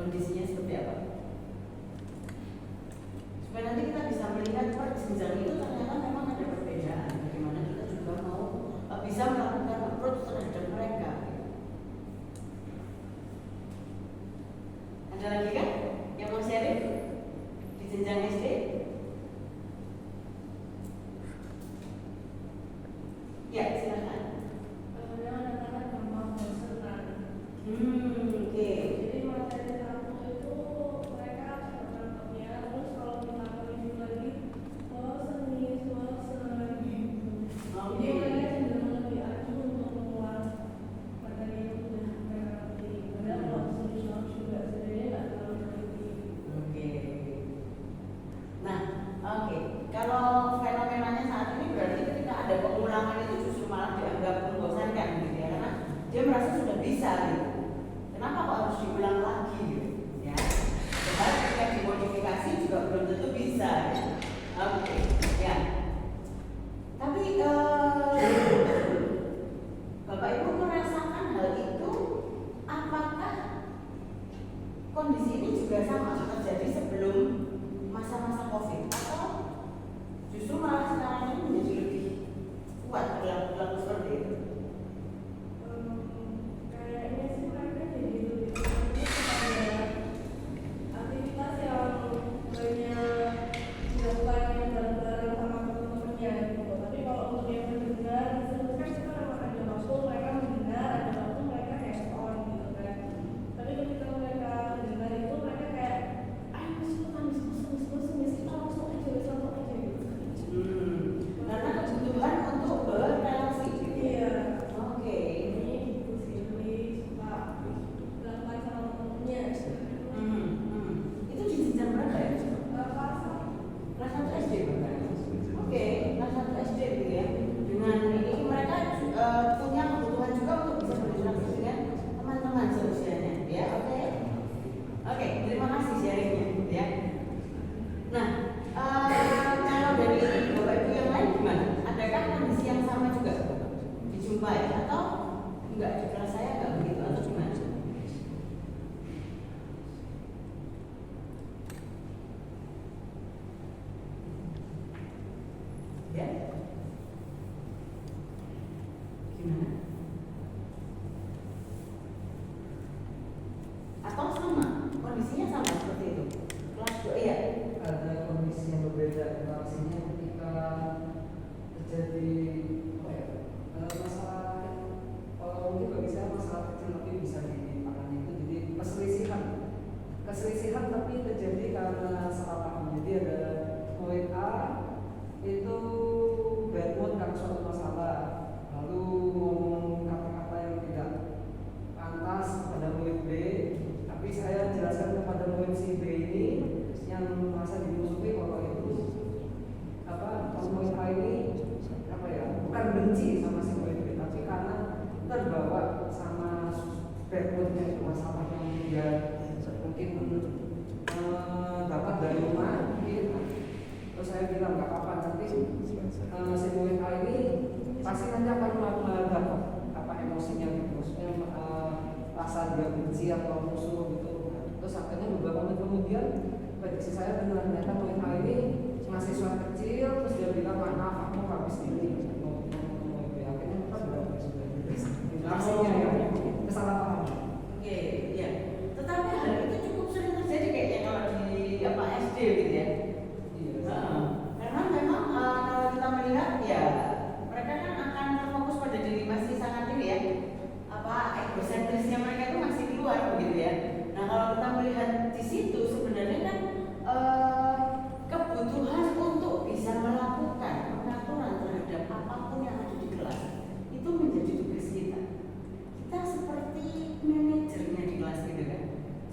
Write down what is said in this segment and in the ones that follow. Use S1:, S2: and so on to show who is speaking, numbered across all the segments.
S1: kondisinya seperti apa. Supaya nanti kita bisa melihat per jenjang itu ternyata memang ada perbedaan. Bagaimana kita juga mau bisa melakukan approach terhadap mereka. Ada lagi kan yang mau sharing di jenjang SD? Ya, silakan. Oke.
S2: Jadi materi satu itu mereka cepat nangkepnya, terus kalau kita review lagi, bosen gitu. Jadi mereka cenderung lebih acuh untuk mengulang materi yang sudah mereka ngerti. Padahal kalau solusi juga sebenarnya nggak terlalu ngerti.
S1: Oke. Nah, oke. Kalau fenomenanya saat ini berarti ketika ada pengulangan itu justru malah dianggap membosankan gitu ya, karena dia merasa sudah bisa gitu. Kenapa kok harus diulang lagi gitu? Ya. Padahal ketika dimodifikasi juga belum tentu bisa. Ya. Oke. Ya. Tapi Bapak Ibu merasakan hal itu, apakah kondisi ini juga sama terjadi sebelum masa-masa COVID atau justru malah sekarang ini menjadi lebih kuat berlaku seperti itu?
S2: Kayaknya sih mereka jadi lebih fokus kepada aktivitas yang banyak dilakukan yang bareng-bareng sama teman-temannya gitu. Tapi kalau untuk yang mendengar, misalnya kan kita memang ada waktu mereka mendengar, ada waktu mereka hands on gitu kan. Tapi ketika mereka mendengar itu mereka kayak, ayo kita langsung aja gitu.
S1: Karena kebutuhan untuk berrelasi gitu ya.
S2: Iya.
S1: Oke.
S2: Ini gitu sih, lebih suka dilakukan sama temennya.
S1: Itu di jenjang berapa ya?
S2: Kelas
S1: Kelas 1 SD bukan? Oke, kelas 1 SD gitu ya. Dengan ini mereka punya kebutuhan juga untuk bisa berinteraksi dengan teman-teman seusianya, ya. Oke. Oke, terima kasih sharingnya, ya. Nah, kalau dari Bapak Ibu yang lain gimana? Adakah kondisi yang sama juga dijumpai atau enggak? Di kelas saya enggak begitu atau gimana? Ya? Gimana? Atau sama? Kondisinya sama seperti itu? Kelas 2, iya?
S3: Ada kondisi yang berbeda interaksinya ketika terjadi masalah, kalau mungkin bagi saya masalah kecil tapi bisa dipahami itu jadi keselisihan tapi terjadi karena salah paham. Jadi ada murid A itu bad mood karena suatu masalah, lalu ngomong kata-kata yang tidak pantas kepada murid B, tapi saya jelaskan kepada murid si B ini yang merasa dimusuhi kalau itu murid A ini bukan benci sama si murid B, tapi karena terbawa sama backgroundnya itu masalah yang dia mungkin dapat dari rumah gitu. Terus saya bilang nggak apa-apa, nanti si murid A ini pasti nanti akan meredam emosinya gitu, maksudnya rasa dia benci atau musuh gitu. Terus akhirnya beberapa menit kemudian prediksi saya benar, ternyata murid A ini ngasih suara kecil, terus dia bilang maaf aku habis ini akhirnya kita berapa sudah interaksinya ya kesalahpahaman.
S1: Oke, ya. Tetapi hal itu cukup sering terjadi kayaknya kalau di SD gitu ya.
S3: Iya.
S1: Karena memang kalau kita melihat ya mereka kan akan terfokus pada diri masih sangat ini ya. Egosentrisnya mereka itu masih keluar begitu ya. Nah kalau kita melihat di situ sebenarnya kan kebutuhan untuk bisa melakukan pengaturan terhadap apapun yang ada di kelas itu menjadi tugas kita. Kita seperti manajernya di kelas gitu kan,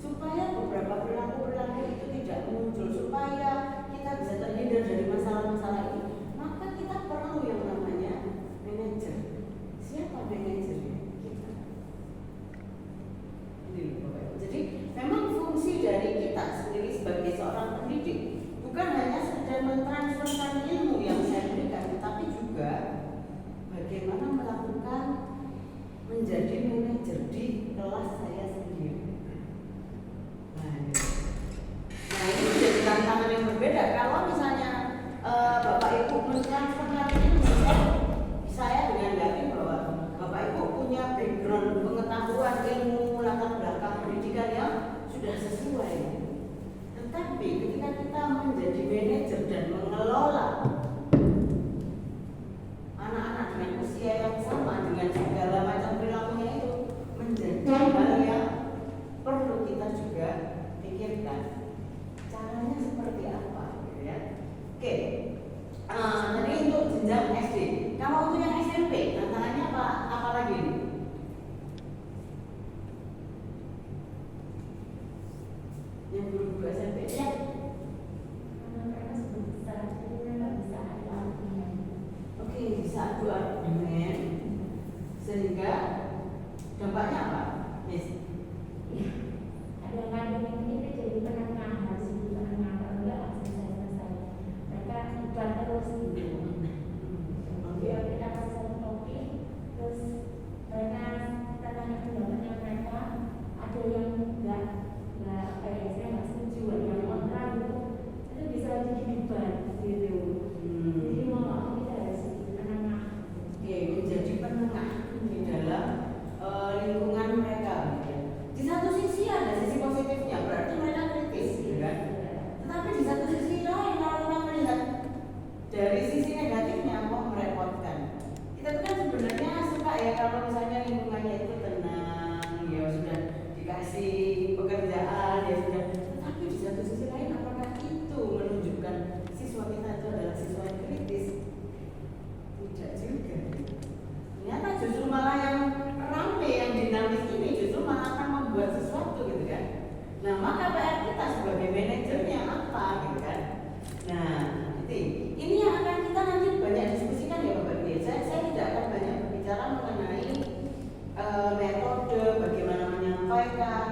S1: supaya beberapa perilaku itu tidak muncul, supaya kita bisa terhindar dari masalah-masalah ini. Maka kita perlu yang namanya manajer. Siapa manajernya? Kita. Jadi memang fungsi dari kita sendiri berbeda kalau misalnya Bapak Ibu mentransferkan ini saya dengan yakin bahwa Bapak Ibu punya background pengetahuan ilmu latar belakang pendidikan yang sudah sesuai. Tetapi ketika kita menjadi manajer dan mengelola anak-anak dengan usia yang sama dengan segala macam perilakunya itu menjadi hal yang perlu kita juga pikirkan caranya seperti apa, gitu ya. Oke, jadi untuk jenjang SD. Kalau untuk yang SMP, tantangannya apa lagi? Yang guru-guru SMP ya. Oke, bisa adu argumen sehingga dampaknya apa, Miss?
S4: Kadang-kadang ini jadi penengah, harus jadi penengah, kalau enggak langsung selesai. Mereka iklan terus gitu. Biar kita kasih satu topik, terus mereka kita tanya pendapatnya mereka, ada yang enggak kayak saya nggak setuju, ada yang kontra gitu, itu bisa jadi debat gitu. Jadi mau nggak mau kita harus jadi penengah.
S1: Oke, menjadi penengah di dalam lingkungan mereka. Di satu sisi ada sisi positifnya, berarti mereka kritis, gitu kan? Tetapi di satu sisi lain, kalau kita melihat dari sisi negatifnya, kok merepotkan. Kita tuh kan sebenarnya suka ya kalau misalnya lingkungannya itu tenang, ya sudah dikasih pekerjaan, ya sudah. Tetapi di satu sisi lain, apakah itu menunjukkan siswa kita itu adalah siswa yang kritis? Tidak juga. Ternyata justru malah yang ramai, yang dinamis ini justru malah akan membuat sesuatu, gitu kan. Nah, maka PR kita sebagai manajernya apa, gitu kan. Nah, ini yang akan kita nanti banyak diskusikan ya Bapak Ibu. Saya tidak akan banyak berbicara mengenai metode bagaimana menyampaikan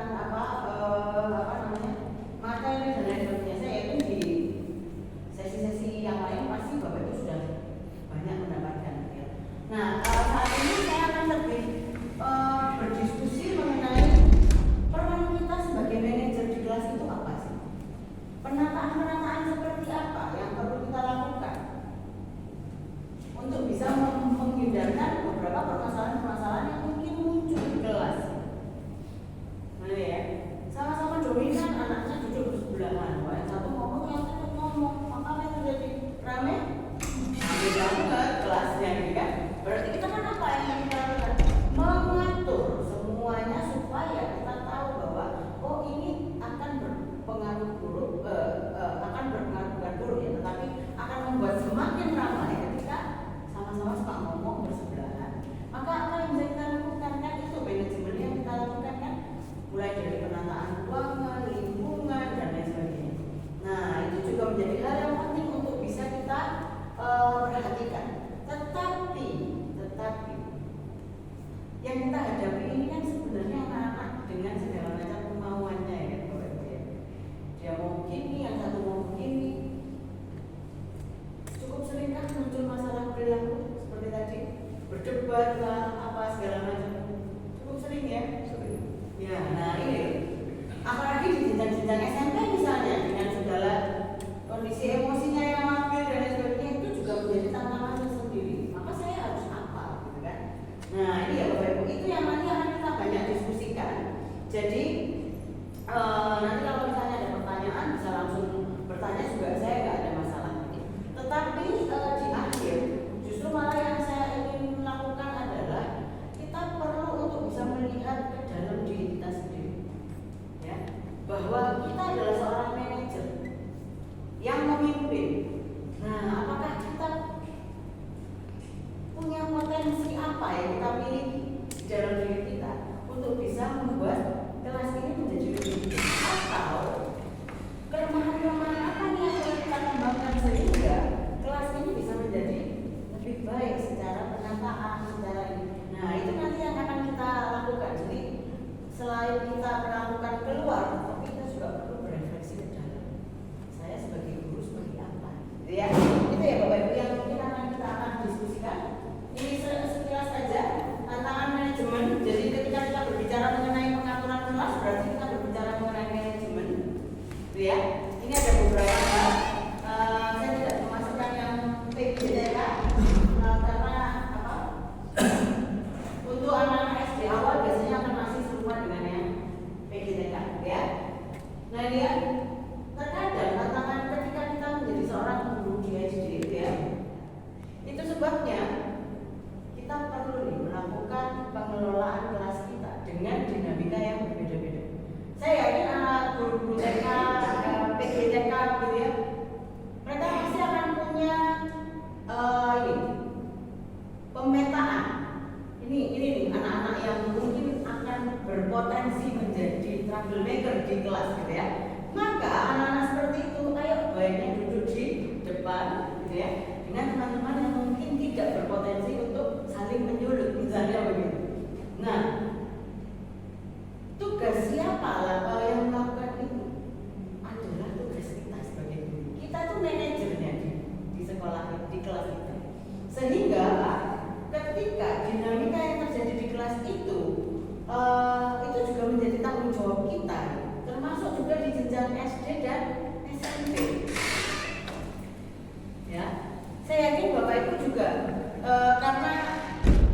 S1: materi dan lain sebagainya. Saya yakin di sesi-sesi yang lain pasti Bapak Ibu sudah banyak mendapatkan, ya. Nah, saat ini saya akan lebih berdiskusi mengenai peran kita sebagai manajer di kelas itu apa sih? Penataan seperti apa yang perlu kita lakukan untuk bisa menghindarkan beberapa permasalahan-permasalahan yang mungkin muncul di kelas. Nah ya, sama-sama dominan, anaknya duduk bersebelahan. Wah, yang satu ngomong, yang satu ngomong, maka itu jadi rame. Beda banget kelasnya, gitu kan? Berarti kita kan apa yang kita lakukan? Mengatur semuanya supaya kita tahu bahwa oh ini akan berpengaruh buruk, akan berpengaruh bukan buruk ya, tetapi akan membuat semakin ramai ketika sama-sama suka ngomong bersebelahan. Maka apa yang bisa kita lakukan kan itu manajemen yang kita lakukan kan, mulai dari penataan ruangan, lingkungan dan lain sebagainya. Nah itu juga menjadi hal yang penting untuk bisa kita perhatikan. Tetapi yang kita hadapi ini kan sebenarnya anak-anak dengan segala macam kemauannya ya Bapak Ibu ya. Dia mau begini, yang satu mau begini. Cukup seringkah muncul masalah perilaku seperti tadi, berdebat lah, apa segala macam. Cukup sering ya. Ya, nah ini apalagi di jenjang-jenjang SMP misalnya dengan segala kondisi emosinya yang labil dan lain sebagainya, itu juga menjadi tantangan tersendiri. Maka saya harus apa, gitu kan? Nah ini ya Bapak Ibu, itu yang nanti akan kita banyak diskusikan. Jadi nanti kalau misalnya ada pertanyaan bisa langsung bertanya juga, saya nggak ada masalah. Tetapi di akhir justru malah yang saya ingin lakukan adalah kita perlu untuk bisa melihat ke dalam diri kita sendiri, ya, bahwa kita adalah seorang manajer yang memimpin. Nah, apakah kita punya potensi apa yang kita miliki di dalam diri kita untuk bisa membuat kelas ini menjadi lebih baik, atau kelemahan-kelemahan apa nih yang perlu kita kembangkan sehingga kelas ini bisa menjadi lebih baik secara penataan, secara ini. Nah itu nanti yang akan kita lakukan. Jadi selain kita melakukan keluar, tapi kita juga perlu berefleksi ke dalam. Saya sebagai guru seperti apa? Ya, itu Nah dia terkadang tantangan ketika kita menjadi seorang guru di SD ya, itu sebabnya kita perlu nih melakukan pengelolaan kelas kita dengan dinamika yang berbeda-beda. Saya yakin anak guru-guru TK, PG TK gitu ya, mereka pasti akan punya pemetaan. Ini nih anak-anak yang mungkin akan berpotensi menjadi troublemaker di kelas gitu ya. Maka anak-anak seperti itu, ayo baiknya duduk di depan gitu ya, dengan teman-teman yang mungkin tidak berpotensi untuk saling menyulut misalnya begitu. Nah, tugas siapa lah yang melakukan itu? Adalah tugas kita sebagai guru. Kita tuh manajernya di sekolah, di kelas kita. Sehingga ketika dinamika yang terjadi di kelas itu juga menjadi tanggung jawab kita, termasuk juga di jenjang SD dan SMP. Ya, saya yakin Bapak Ibu juga karena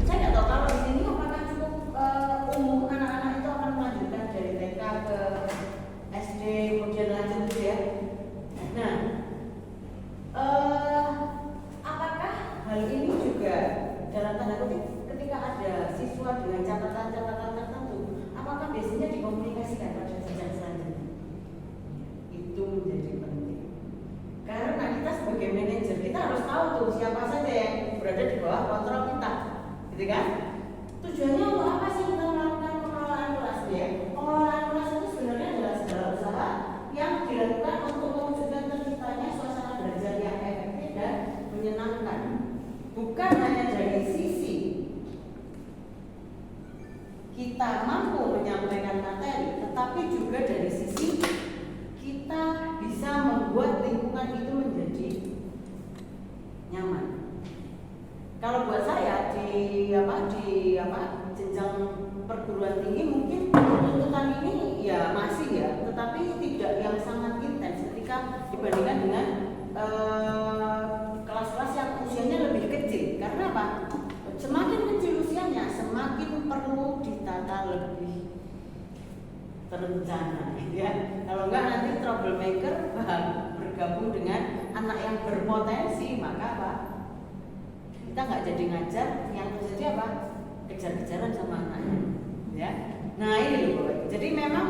S1: saya nggak tahu kalau di sini apakah cukup umum anak-anak itu akan melanjutkan dari TK ke SD kemudian lanjut gitu ya. Nah, apakah hal ini juga dalam tanda kutip ketika ada siswa dengan catatan-catatan tertentu, apakah biasanya dikomunikasikan pada jenjang selanjutnya? Itu menjadi penting. Karena kita sebagai manajer kita harus tahu tuh siapa saja yang berada di bawah kontrol kita, gitu kan? Tujuannya untuk apa sih kita melakukan pengelolaan kelas ya? Pengelolaan kelas itu sebenarnya adalah segala usaha yang dilakukan untuk mewujudkan terciptanya suasana belajar yang efektif dan menyenangkan. Bukan hanya dari sisi kita mampu menyampaikan materi, tetapi juga dari sisi kita bisa membuat lingkungan itu menjadi nyaman. Kalau buat saya di jenjang perguruan tinggi mungkin tuntutan ini ya masih ya, tetapi tidak yang sangat intens ketika dibandingkan dengan kelas-kelas yang usianya lebih kecil. Karena apa? Semakin kecil usianya, semakin perlu ditata lebih terencana, ya. Kalau enggak nanti troublemaker bergabung dengan anak yang berpotensi, maka apa? Kita nggak jadi ngajar, yang terjadi apa? Kejar-kejaran sama anaknya, ya. Nah ini loh, Bapak. Jadi memang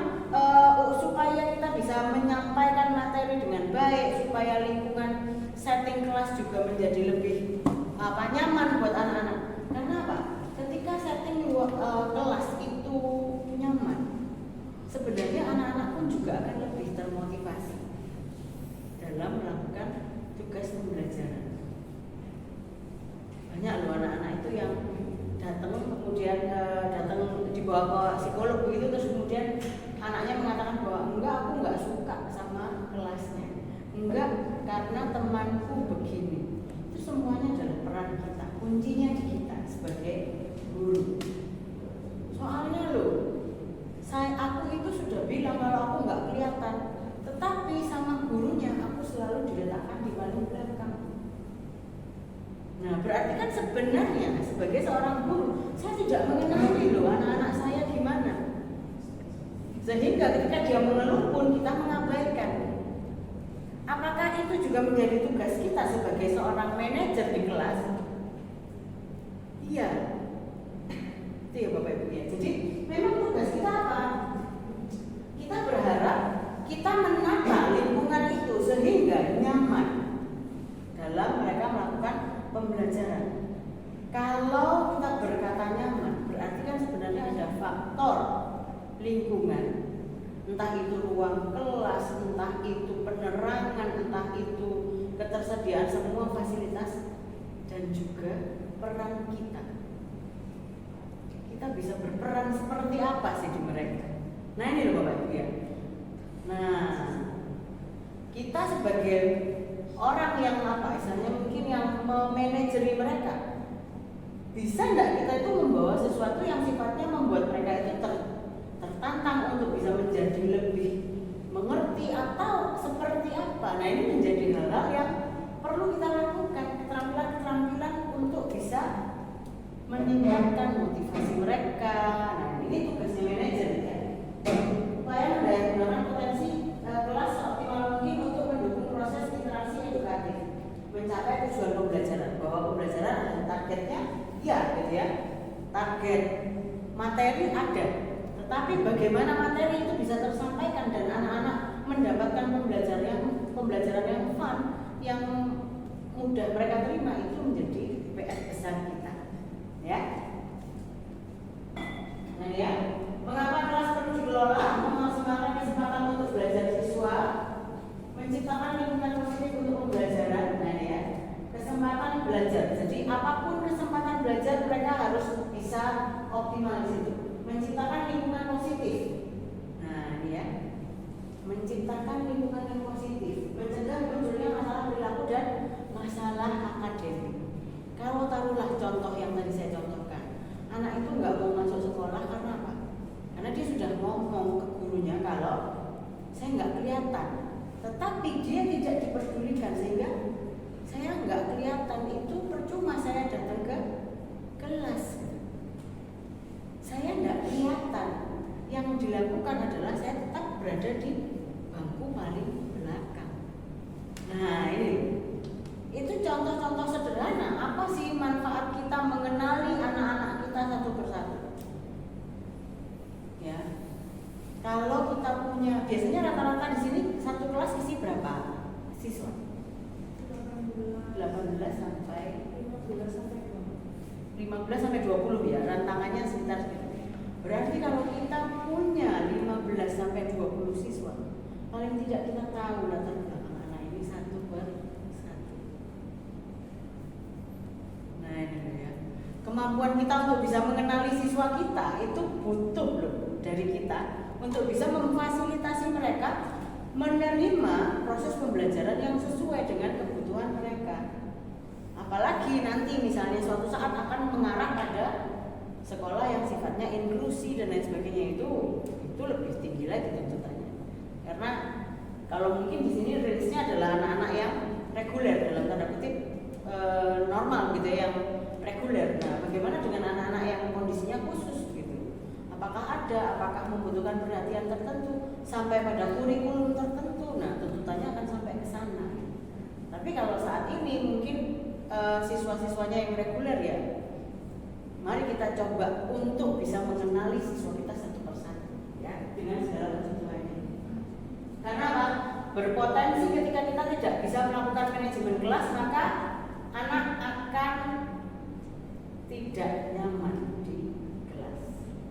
S1: supaya kita bisa menyampaikan materi dengan baik, supaya lingkungan setting kelas juga menjadi lebih nyaman buat anak-anak. Karena apa? Ketika setting kelas itu nyaman, sebenarnya anak-anak pun juga akan lebih termotivasi dalam melakukan tugas pembelajaran. Banyak loh anak-anak itu yang datang kemudian datang dibawa ke psikolog begitu, terus kemudian anaknya mengatakan bahwa enggak, aku enggak suka sama kelasnya, enggak karena temanku begini. Itu semuanya adalah peran kita, kuncinya di kita sebagai guru. Soalnya loh, aku itu sudah bilang kalau aku enggak kelihatan, tetapi sama gurunya aku selalu diletakkan di paling belakang. Nah, berarti kan sebenarnya sebagai seorang guru, saya tidak mengenali loh anak-anak saya gimana. Sehingga ketika dia mengeluh pun kita mengabaikan. Apakah itu juga menjadi tugas kita sebagai seorang manajer di kelas? Iya. Itu ya Bapak Ibu ya. Jadi memang tugas kita apa? Kita berharap kita menata lingkungan itu sehingga nyaman dalam mereka melakukan pembelajaran. Kalau kita berkata nyaman, berarti kan sebenarnya ada faktor lingkungan, entah itu ruang kelas, entah itu penerangan, entah itu ketersediaan semua fasilitas, dan juga peran kita. Kita bisa berperan seperti apa sih di mereka? Nah ini loh Bapak Ibu ya. Nah, kita sebagai orang yang misalnya mungkin yang memanajeri mereka, bisa enggak kita itu membawa sesuatu yang sifatnya membuat mereka itu tertantang untuk bisa menjadi lebih mengerti atau seperti apa? Nah ini menjadi hal-hal yang perlu kita lakukan, keterampilan-keterampilan untuk bisa meningkatkan motivasi mereka. Nah ini tugasnya manajer ya. Supaya menggunakan potensi target. Materi ada, tetapi bagaimana materi itu bisa tersampaikan dan anak-anak mendapatkan pembelajaran yang fun, yang mudah mereka terima, itu menjadi PR besar kita, ya. Nah ya, mengapa kelas perlu dikelola? Memaksimalkan kesempatan untuk belajar siswa, menciptakan lingkungan positif untuk pembelajaran. Nah ya, kesempatan belajar. Jadi apapun kesempatan belajar mereka harus bisa optimal di situ. Menciptakan lingkungan positif. Nah ini ya, menciptakan lingkungan yang positif, mencegah munculnya masalah perilaku dan masalah akademik. Kalau taruhlah contoh yang tadi saya contohkan, anak itu nggak mau masuk sekolah karena apa? Karena dia sudah ngomong ke gurunya kalau saya nggak kelihatan, tetapi dia tidak diperdulikan sehingga saya nggak kelihatan, itu percuma saya datang ke kelas. Saya nggak kelihatan. Yang dilakukan adalah saya tetap berada di bangku paling belakang. Nah ini, itu contoh-contoh sederhana. Apa sih manfaat kita mengenali anak-anak kita satu persatu? Ya, kalau kita punya, biasanya rata-rata di sini satu kelas isi berapa siswa? 18 sampai 15 sampai 20 ya, rantangannya sekitar segitu. Berarti kalau kita punya 15 sampai 20 siswa, paling tidak kita tahu latar belakang anak ini satu per satu. Nah ini ya, kemampuan kita untuk bisa mengenali siswa kita itu butuh loh dari kita untuk bisa memfasilitasi mereka menerima proses pembelajaran yang sesuai dengan kebutuhan mereka. Apalagi nanti misalnya suatu saat akan mengarah pada sekolah yang sifatnya inklusi dan lain sebagainya, itu lebih tinggi lagi tuntutannya. Karena kalau mungkin di sini range-nya adalah anak-anak yang reguler dalam tanda kutip normal gitu ya, yang reguler. Nah, bagaimana dengan anak-anak yang kondisinya khusus gitu? Apakah membutuhkan perhatian tertentu sampai pada kurikulum tertentu? Nah, tuntutannya akan sampai ke sana. Tapi kalau saat ini mungkin siswa-siswanya yang reguler ya, mari kita coba untuk bisa mengenali siswa kita satu persatu ya, dengan segala kebutuhannya. Karena apa? Berpotensi ketika kita tidak bisa melakukan manajemen kelas, maka anak akan tidak nyaman di kelas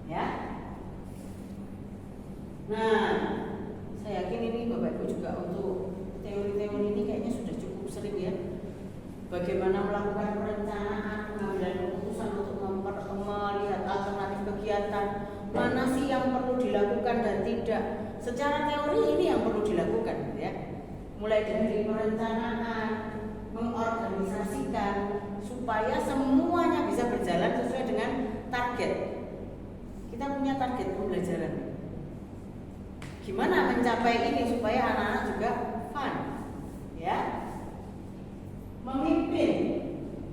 S1: ya. Nah, saya yakin ini Bapak Ibu juga untuk teori-teori ini kayaknya sudah cukup sering ya. Bagaimana melakukan perencanaan, pengambilan keputusan untuk melihat alternatif kegiatan, mana sih yang perlu dilakukan dan tidak. Secara teori ini yang perlu dilakukan ya. Mulai dari perencanaan, mengorganisasikan supaya semuanya bisa berjalan sesuai dengan target. Kita punya target pembelajaran. Gimana mencapai ini supaya anak-anak juga fun ya. Memimpin,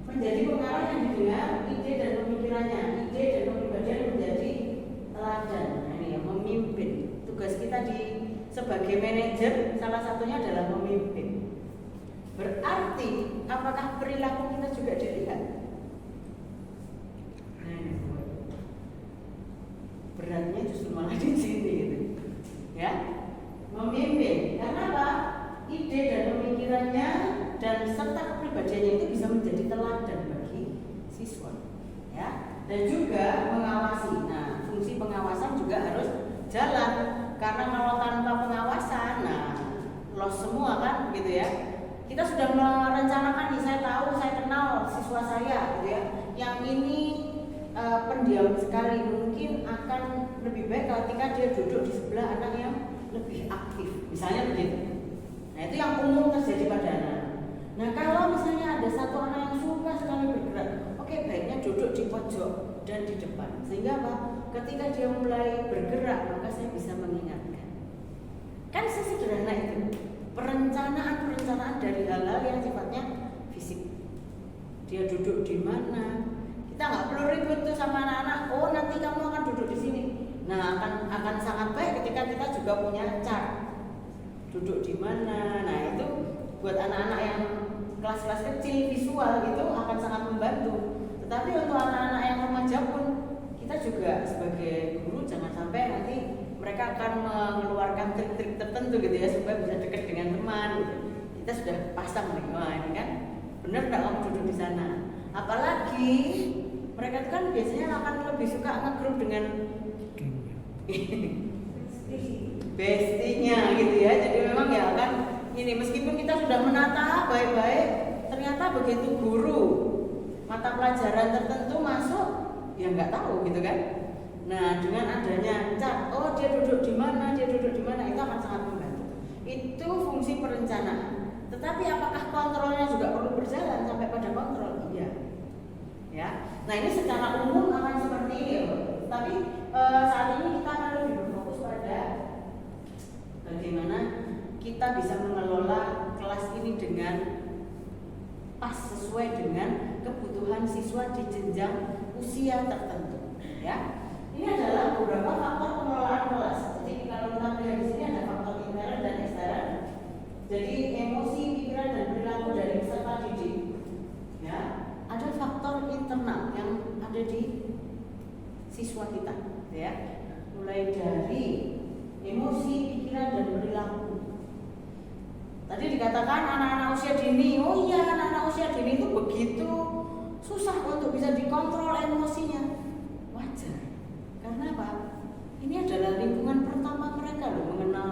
S1: menjadi pengarah yang didengar ide dan pemikirannya, ide dan pembagian menjadi teladan. Nah ini ya, memimpin. Tugas kita sebagai manajer salah satunya adalah memimpin. Berarti apakah perilaku kita juga dilihat? Nah ini beratnya justru malah di sini gitu. Ya, memimpin. Karena apa? Ide dan pemikirannya dan serta kepribadiannya itu bisa menjadi teladan bagi siswa ya, dan juga mengawasi. Nah, fungsi pengawasan juga harus jalan, karena kalau tanpa pengawasan, nah lost semua kan gitu ya. Kita sudah merencanakan nih, saya tahu, saya kenal siswa saya gitu ya, yang ini pendiam sekali, mungkin akan lebih baik ketika dia duduk di sebelah anak yang lebih aktif, misalnya begitu. Nah itu yang umum terjadi pada anak. Nah kalau misalnya ada satu anak yang suka sekali bergerak, oke, baiknya duduk di pojok dan di depan, sehingga apa? Ketika dia mulai bergerak, maka saya bisa mengingatkan. Kan sesederhana itu, perencanaan dari hal-hal yang sifatnya fisik. Dia duduk di mana? Kita nggak perlu ribut tuh sama anak-anak. Oh nanti kamu akan duduk di sini. Nah akan sangat baik ketika kita juga punya chart duduk di mana. Nah itu buat anak-anak yang kelas-kelas kecil visual itu akan sangat membantu. Tetapi untuk anak-anak yang remaja pun kita juga sebagai guru jangan sampai nanti mereka akan mengeluarkan trik-trik tertentu gitu ya supaya bisa dekat dengan teman gitu. Kita sudah pasang nih, wah ini kan benar nggak kamu duduk di sana. Apalagi mereka kan biasanya akan lebih suka ngegrup dengan bestinya gitu ya. Jadi memang ya kan ini meskipun kita sudah menata baik-baik, ternyata begitu guru mata pelajaran tertentu masuk ya nggak tahu gitu kan. Nah dengan adanya cat, oh dia duduk di mana, itu akan sangat membantu. Itu fungsi perencanaan. Tetapi apakah kontrolnya juga perlu berjalan sampai pada kontrol? Iya. Ya. Nah ini secara umum akan seperti ini ya. Tapi saat ini kita akan lebih berfokus pada bagaimana kita bisa mengelola kelas ini dengan pas sesuai dengan kebutuhan siswa di jenjang usia tertentu. Ya. Ini adalah beberapa faktor pengelolaan kelas. Jadi kalau kita melihat di sini ada faktor intern dan ekstern. Jadi emosi, pikiran dan perilaku dari peserta didik. Ya, ada faktor internal yang ada di siswa kita. Ya, mulai dari emosi, pikiran dan perilaku. Tadi dikatakan anak-anak usia dini. Oh iya, anak-anak usia dini itu begitu susah untuk bisa dikontrol emosinya. Wajar. Karena apa? Ini adalah lingkungan pertama mereka loh mengenal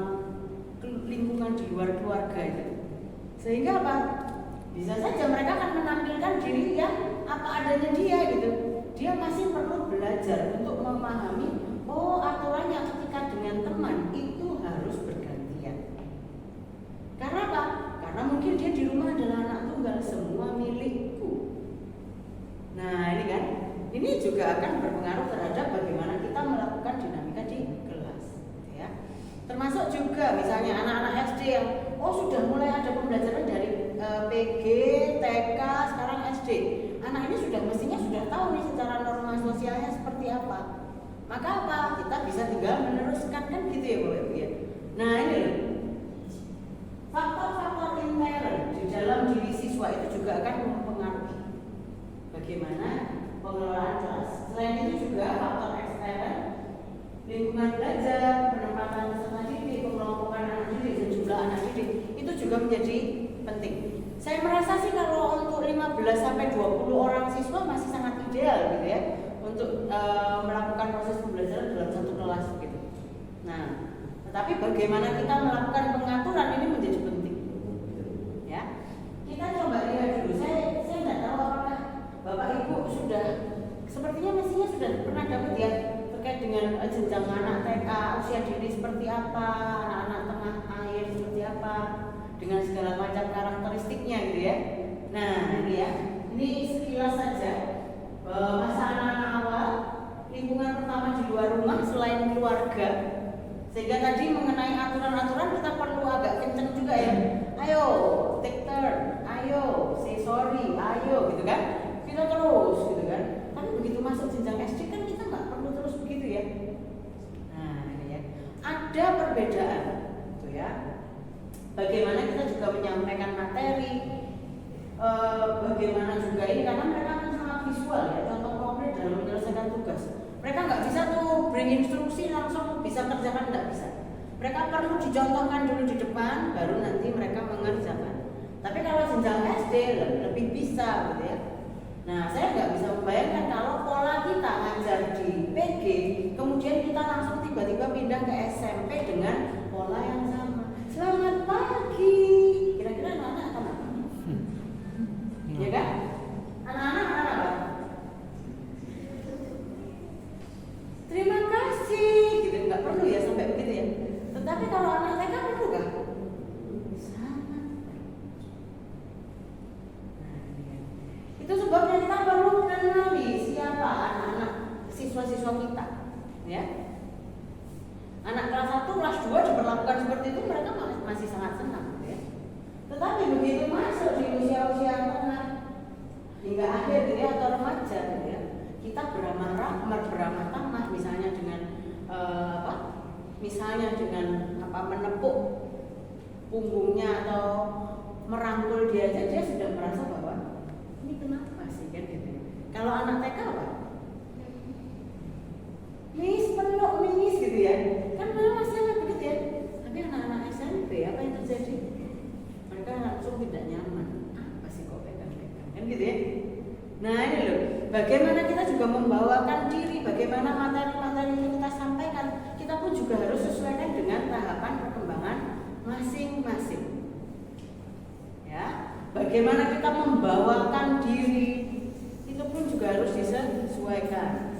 S1: lingkungan di luar keluarga itu. Sehingga apa? Bisa saja mereka akan menampilkan diri yang apa adanya dia gitu. Dia masih perlu belajar untuk memahami oh aturannya ketika dengan teman itu harus bergantian. Karena apa? Karena mungkin dia di rumah adalah anak tunggal, semua milikku. Nah ini kan, ini juga akan berpengaruh terhadap bagaimana kita melakukan dinamika di kelas, ya. Termasuk juga misalnya anak-anak SD yang sudah mulai ada pembelajaran dari PG, TK, sekarang SD. Anak ini mestinya sudah tahu nih secara norma sosialnya seperti apa. Maka apa? Kita bisa tinggal meneruskan kan gitu ya Bapak Ibu ya. Nah ini loh. Faktor-faktor intern di dalam diri siswa itu juga akan mempengaruhi bagaimana pengelolaan kelas. Selain itu juga faktor ekstern, lingkungan belajar, penempatan peserta didik, pengelompokan anak didik dan jumlah anak didik itu juga menjadi penting. Saya merasa sih kalau untuk 15 sampai 20 orang siswa masih sangat ideal gitu ya untuk melakukan proses pembelajaran dalam satu kelas gitu. Nah, tetapi bagaimana kita melakukan pengaturan ini menjadi penting. Ya. Kita coba lihat dulu. Saya nggak tahu apakah Bapak Ibu sudah sepertinya mestinya sudah pernah dapat ya terkait dengan jenjang anak TK usia dini seperti apa, anak-anak tengah air seperti apa, dengan segala macam karakteristiknya gitu ya. Nah ini ya, ini sekilas saja masa anak-anak awal, lingkungan pertama di luar rumah selain keluarga. Sehingga tadi mengenai aturan-aturan kita perlu agak kenceng juga ya. Ayo take turn, ayo say sorry, ayo gitu kan. Kita terus gitu kan. Tapi begitu masuk jenjang SD kan kita nggak perlu terus begitu ya. Nah ini ya, ada perbedaan tuh ya. Bagaimana kita juga menyampaikan materi, bagaimana juga ini karena mereka kan sangat visual ya, contoh konkret dalam menyelesaikan tugas. Mereka nggak bisa tuh beri instruksi langsung bisa kerjakan, nggak bisa. Mereka perlu dicontohkan dulu di depan, baru nanti mereka mengerjakan. Tapi kalau jenjang SD lebih bisa gitu ya. Nah, saya nggak bisa membayangkan kalau pola kita ngajar di PG, kemudian kita langsung tiba-tiba pindah ke SMP dengan pola yang sama. Selamat pagi. Kira-kira anak-anak akan apa? Ya kan? Anak-anak akan apa? Terima kasih. Gitu nggak perlu ya sampai begitu ya. Tetapi kalau anak TK perlu kan? Sama. Itu sebabnya kita perlu kenali siapa anak-anak siswa-siswa kita, ya. Anak kelas 1, kelas 2 diperlakukan seperti itu mereka masih sangat senang, ya. Tetapi begitu masuk di usia-usia tengah hingga akhir gitu ya, atau remaja, gitu ya, kita beramah tamah misalnya dengan menepuk punggungnya atau merangkul dia aja, dia sudah merasa bahwa ini kenapa sih kan gitu. Kalau anak TK apa? tidak nyaman. Apa sih kok pegang-pegang? Kan gitu ya. Nah ini loh, bagaimana kita juga membawakan diri, bagaimana materi-materi yang kita sampaikan, kita pun juga harus sesuaikan dengan tahapan perkembangan masing-masing. Ya, bagaimana kita membawakan diri, itu pun juga harus disesuaikan.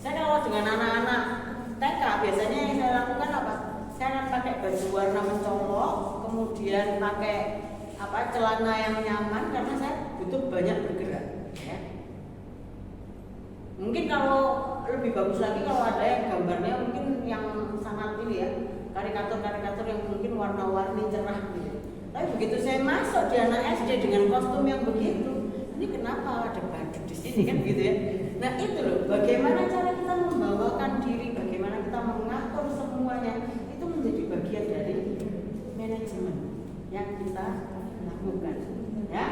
S1: Saya kalau dengan anak-anak TK biasanya yang saya lakukan apa? Saya akan pakai baju warna mencolok, kemudian pakai celana yang nyaman karena saya butuh banyak bergerak. Ya. Mungkin kalau lebih bagus lagi kalau ada yang gambarnya mungkin yang sangat ini ya, karikatur-karikatur yang mungkin warna-warni cerah gitu. Tapi begitu saya masuk di anak SD dengan kostum yang begitu, ini kenapa ada badut di sini kan gitu ya. Nah itu loh, bagaimana cara kita membawakan diri, bagaimana kita mengatur semuanya, itu menjadi bagian dari manajemen yang kita lakukan. Ya,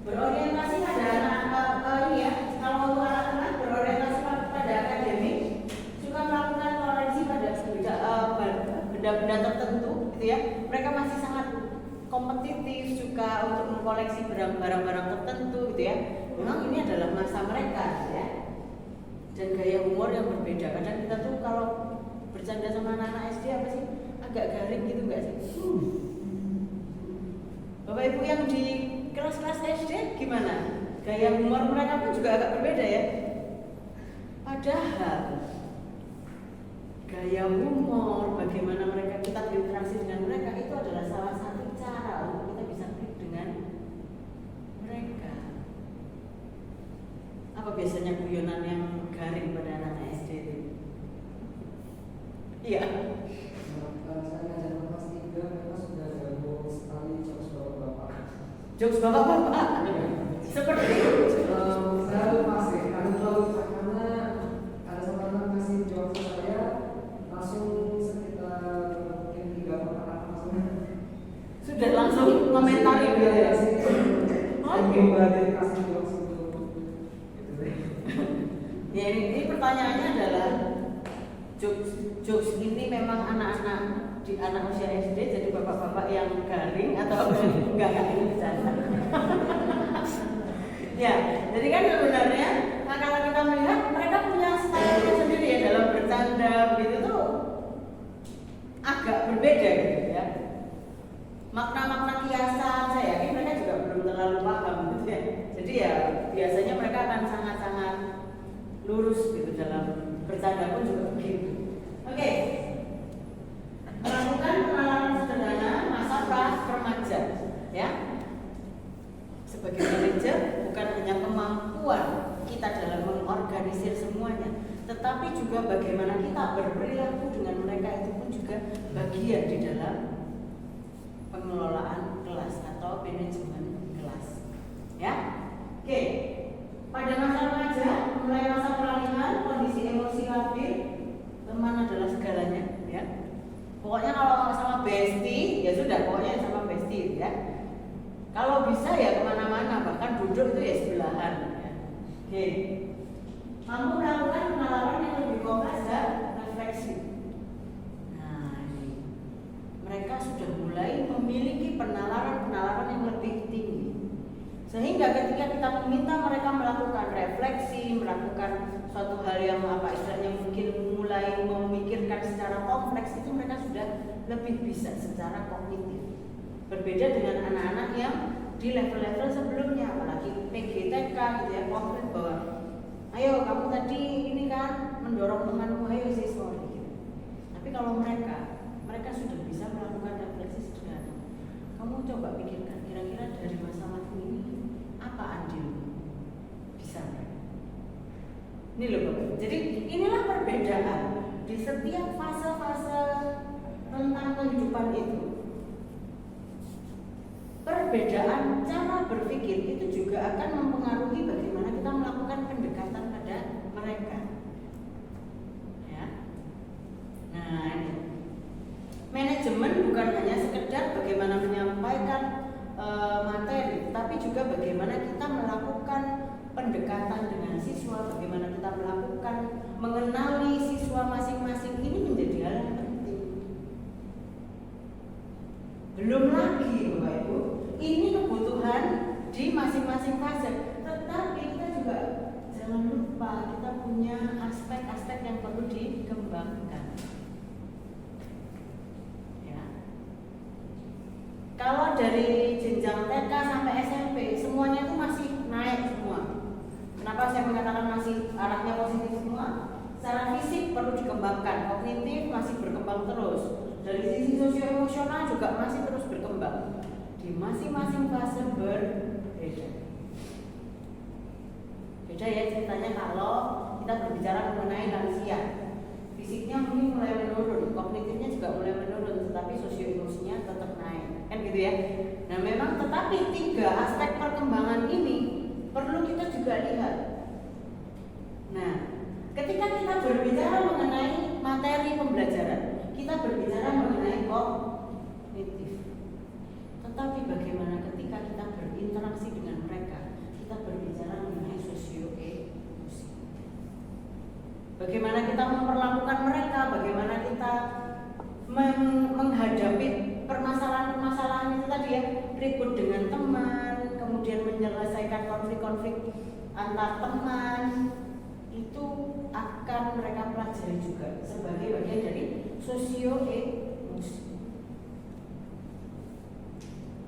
S1: berorientasi pada anak ini ya. Kalau untuk anak-anak berorientasi pada akademik, juga melakukan toleransi pada benda-benda tertentu, gitu ya. Mereka masih sangat kompetitif, suka untuk mengkoleksi barang-barang tertentu, gitu ya. Memang ini adalah masa mereka, gitu ya. Dan gaya humor yang berbeda. Kadang kita tuh kalau bercanda sama anak-anak SD apa sih, agak garing gitu nggak sih? Bapak Ibu yang di kelas-kelas SD gimana? Gaya humor mereka pun juga agak berbeda ya. Padahal gaya humor, bagaimana kita berinteraksi dengan mereka itu adalah salah satu cara untuk kita bisa klik dengan mereka. Apa biasanya guyonan yang garing pada anak SD itu? Iya.
S3: Saya ngajar kelas 3 memang sudah jago sekali jokes bapak-bapak.
S1: Jokes bapak-bapak? Seperti
S3: saya masih karena ada satu anak ngasih jokes ke saya langsung sekitar mungkin 3 perkataan
S1: sudah langsung komentari gitu ya.
S3: Dari kasih jokes itu.
S1: Ya ini pertanyaannya adalah jokes ini memang anak-anak di anak usia SD jadi bapak-bapak yang garing atau enggak ini bercanda. Ya, jadi kan sebenarnya kalau kita melihat mereka punya stylenya sendiri ya dalam bercanda begitu tuh agak berbeda gitu ya. Makna-makna kiasan saya yakin mereka juga belum terlalu paham gitu ya. Jadi ya biasanya mereka akan sangat-sangat lurus gitu dalam bercanda pun juga begitu. Oke. Melakukan pengenalan sederhana masa remaja ya. Sebagai manajer bukan hanya kemampuan kita dalam mengorganisir semuanya, tetapi juga bagaimana kita berperilaku dengan mereka itu pun juga bagian di dalam pengelolaan kelas atau manajemen kelas. Ya, oke. Pada masa remaja, mulai masa peralihan, kondisi emosi labil, teman adalah segalanya. Ya, pokoknya kalau sama bestie, ya sudah, pokoknya sama bestie, ya. Kalau bisa ya kemana-mana, bahkan duduk itu ya sebelahan. Ya. Oke. Mampu melakukan penalaran yang lebih kompleks dan refleksi. Nah, ini mereka sudah mulai memiliki penalaran yang lebih tinggi. Sehingga ketika kita meminta mereka melakukan refleksi, melakukan suatu hal yang istilahnya mungkin mulai memikirkan secara kompleks, itu mereka sudah lebih bisa secara kognitif. Berbeda dengan anak-anak yang di level-level sebelumnya, apalagi PGTK gitu ya, konkret bahwa ayo kamu tadi ini kan mendorong temanmu, ayo siswa gitu. Tapi kalau mereka sudah bisa melakukan refleksi sederhana. Kamu coba pikirkan kira-kira dari masalahmu ini apa andilmu? Bisa nggak? Ini loh Bapak. Jadi inilah perbedaan di setiap fase-fase tentang kehidupan itu. Perbedaan cara berpikir itu juga akan mempengaruhi bagaimana kita melakukan pendekatan pada mereka. Ya. Nah, ini. Manajemen bukan hanya sekedar bagaimana menyampaikan materi, tapi juga bagaimana kita melakukan pendekatan dengan siswa, bagaimana kita melakukan mengenali siswa masing-masing, ini menjadi hal yang penting. Belum lagi Bapak Ibu, ini kebutuhan di masing-masing fase. Tetapi kita juga jangan lupa kita punya aspek-aspek yang perlu dikembangkan. Ya. Kalau dari jenjang TK sampai SMP semuanya itu masih naik semua. Kenapa saya mengatakan masih arahnya positif semua? Secara fisik perlu dikembangkan, kognitif masih berkembang terus. Dari sisi sosio-emosional juga masih terus berkembang. Di masing-masing fase berbeda. Beda ya ceritanya kalau kita berbicara mengenai lansia. Fisiknya mungkin mulai menurun, kognitifnya juga mulai menurun, tetapi sosio-emosinya tetap naik. Kan gitu ya. Nah memang tetapi 3 aspek perkembangan ini perlu kita juga lihat. Nah, ketika kita berbicara mengenai materi pembelajaran, kita berbicara mengenai kognitif. Tetapi bagaimana ketika kita berinteraksi dengan mereka, kita berbicara mengenai sosio-emosi. Bagaimana kita memperlakukan mereka, bagaimana kita menghadapi permasalahan-permasalahan itu tadi ya, ribut dengan teman, kemudian menyelesaikan konflik-konflik antar teman, itu akan mereka pelajari juga sebagai bagian dari sosio-emosi.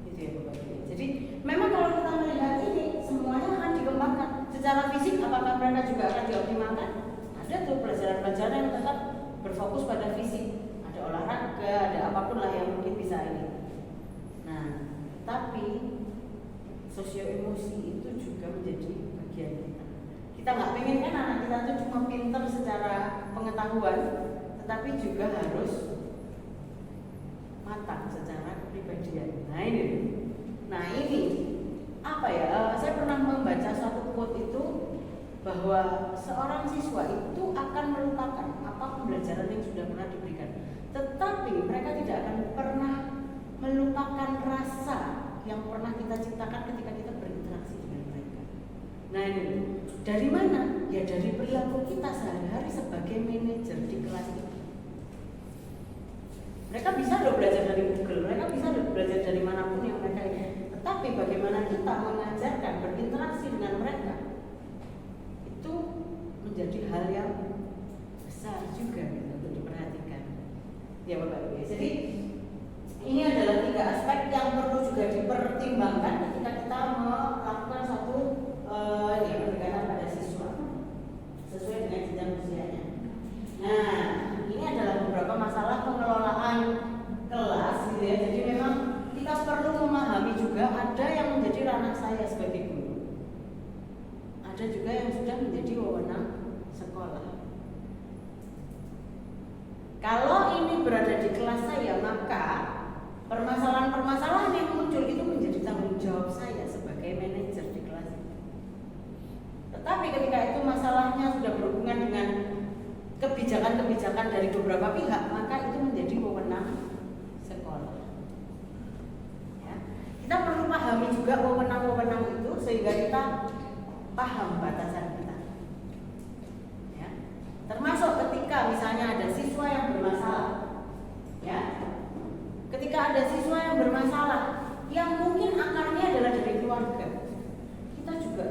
S1: Gitu ya Bapak Ibu. Jadi memang kalau kita melihat ini semuanya akan dikembangkan. Secara fisik apakah mereka juga akan dioptimalkan? Ada tuh pelajaran-pelajaran yang tetap berfokus pada fisik. Ada olahraga, ada apapun lah yang mungkin bisa ini. Nah, tapi sosio-emosi itu juga menjadi bagian kita. Kita nggak pengen kan anak kita tuh cuma pintar secara pengetahuan, tetapi juga harus matang secara kepribadian. Nah ini apa ya? Saya pernah membaca suatu quote itu bahwa seorang siswa itu akan melupakan apa pembelajaran yang sudah pernah diberikan, tetapi mereka tidak akan pernah melupakan rasa yang pernah kita ciptakan ketika kita berinteraksi dengan mereka. Nah ini dari mana? Ya dari perilaku kita sehari-hari sebagai manajer di kelas itu. Mereka bisa loh belajar dari Google, mereka bisa loh belajar dari manapun yang mereka ingin. Tetapi bagaimana kita mengajarkan berinteraksi dengan mereka itu menjadi hal yang besar juga gitu, untuk diperhatikan. Ya Bapak Ibu. Jadi ini adalah 3 aspek yang perlu juga dipertimbangkan ketika kita melakukan suatu pendekatan pada siswa sesuai dengan jenjang usianya. Nah, ini adalah beberapa masalah pengelolaan kelas, gitu ya. Jadi memang kita perlu memahami juga ada yang menjadi ranah saya sebagai guru, ada juga yang sudah menjadi wewenang sekolah. Kalau ini berada di kelas saya, maka permasalahan-permasalahan yang muncul itu menjadi tanggung jawab saya sebagai manajer di kelas itu. Tetapi ketika itu masalahnya sudah berhubungan dengan kebijakan-kebijakan dari beberapa pihak, maka itu menjadi wewenang sekolah. Ya. Kita perlu pahami juga wewenang-wewenang itu sehingga kita paham batasan kita. Ya. Termasuk ketika misalnya ada siswa yang bermasalah, ya. Ketika ada siswa yang bermasalah, yang mungkin akarnya adalah dari keluarga, kita juga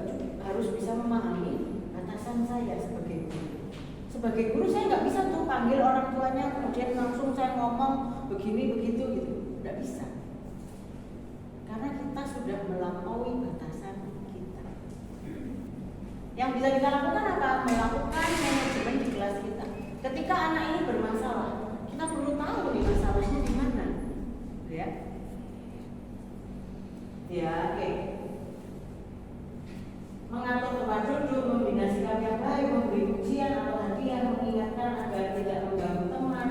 S1: harus bisa memahami batasan saya sebagai guru. Sebagai guru saya nggak bisa tuh panggil orang tuanya kemudian langsung saya ngomong begini begitu gitu, nggak bisa. Karena kita sudah melampaui batasan kita. Yang bisa kita lakukan apa? Melakukan manajemen di kelas kita. Ketika anak ini bermasalah, kita perlu tahu nih masalahnya di mana. Ya, oke. Mengatur tempat duduk, membina sikap yang baik, memberi pujian atau hadiah, mengingatkan agar tidak mengganggu teman.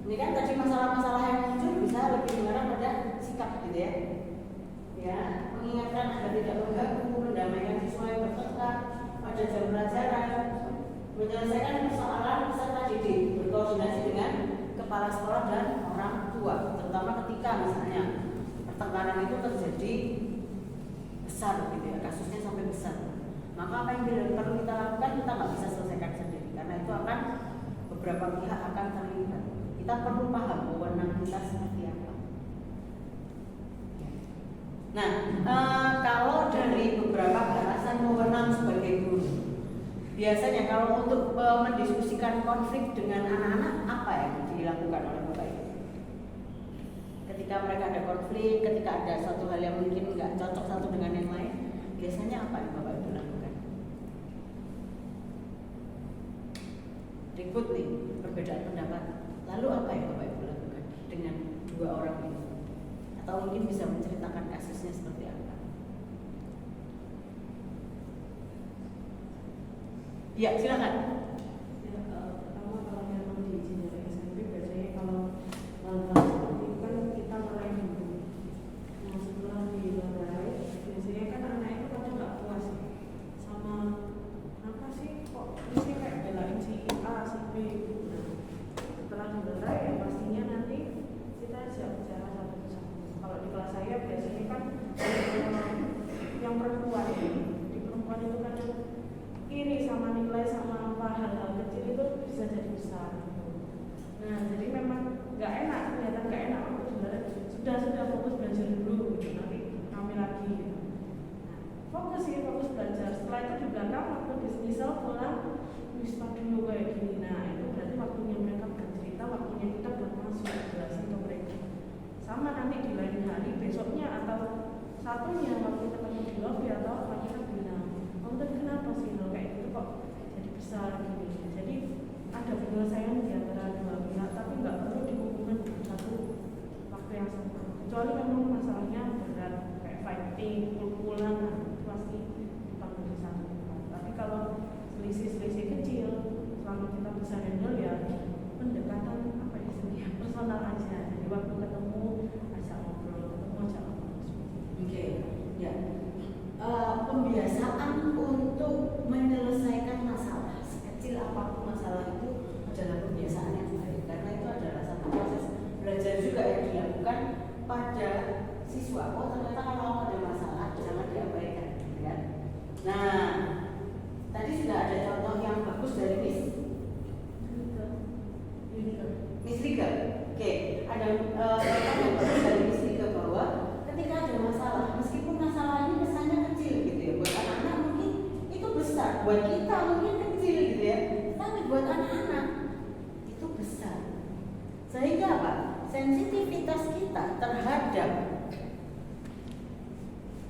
S1: Ini kan tadi masalah-masalah yang muncul bisa lebih mengarah pada sikap, gitu ya. Ya, mengingatkan agar tidak mengganggu, mendamaikan siswa yang bertengkar pada jam pelajaran, menyelesaikan persoalan peserta didik, berkoordinasi dengan kepala sekolah dan orang tua, terutama ketika misalnya pertengkaran itu terjadi besar gitu ya, kasusnya sampai besar, maka apa yang perlu kita lakukan, kita nggak bisa selesaikan sendiri karena itu akan beberapa pihak akan terlibat. Kita perlu paham wewenang kita seperti apa. Nah, kalau dari beberapa alasan wewenang sebagai guru, biasanya kalau untuk mendiskusikan konflik dengan anak-anak, apa yang dilakukan oleh Bapak Ibu? Ketika mereka ada konflik, ketika ada suatu hal yang mungkin nggak cocok satu dengan yang lain, biasanya apa yang Bapak Ibu lakukan? Ribut nih, perbedaan pendapat. Lalu apa yang Bapak Ibu lakukan dengan dua orang ini? Atau mungkin bisa menceritakan kasusnya seperti apa? Ya, silakan.
S2: Ya, pertama kalau memang diizin dari SMP biasanya kalau seperti itu kan kita meraih dulu. Nah setelah dimarahi, biasanya kan anak itu kadang nggak puas sama apa sih kok ini kayak belain si A, si B. Nah setelah dimarahi ya pastinya nanti kita siap bicara satu persatu. Kalau di kelas saya biasanya kan yang perempuan di perempuan itu kan iri sama nilai sama apa hal-hal kecil itu bisa jadi besar. Nah jadi memang nggak enak, kelihatan nggak enak waktu sudah fokus belajar dulu gitu, nanti kami lagi gitu. Nah, fokus belajar. Setelah itu di belakang waktu misal pulang wisma dulu kayak gini. Nah itu berarti waktunya mereka bercerita, waktunya kita buat masuk jelasin ke mereka. Sama nanti di lain hari besoknya atau satunya waktu ketemu di lobby atau apa kita bilang, tadi kenapa sih lo kayak gitu kok jadi besar gitu. Jadi ada penyelesaian di antara dua pihak, tapi nggak perlu dihubungkan dengan satu waktu yang sama. Kecuali memang masalahnya berat kayak fighting, pukul-pukulan, nah, itu pasti dipanggil di satu tempat. Tapi kalau selisih-selisih kecil, selama kita bisa handle ya pendekatan apa ya istilahnya personal aja. Jadi waktu ketemu ajak ngobrol, ajak ngobrol.
S1: Oke, ya. Pembiasaan untuk menyelesaikan masalah sekecil apapun masalah itu adalah kebiasaan yang baik, karena itu adalah satu proses belajar juga yang dilakukan pada siswa. Oh ternyata kalau ada masalah jangan diabaikan, ya. Nah, tadi sudah ada contoh yang bagus dari Miss Rika. Oke, ada contoh yang bagus dari Miss Rika bahwa ketika ada masalah, meskipun masalahnya kesannya kecil gitu ya, buat anak-anak mungkin itu besar, buat kita mungkin kecil gitu ya, tapi buat anak-anak itu besar. Sehingga apa? Sensitivitas kita terhadap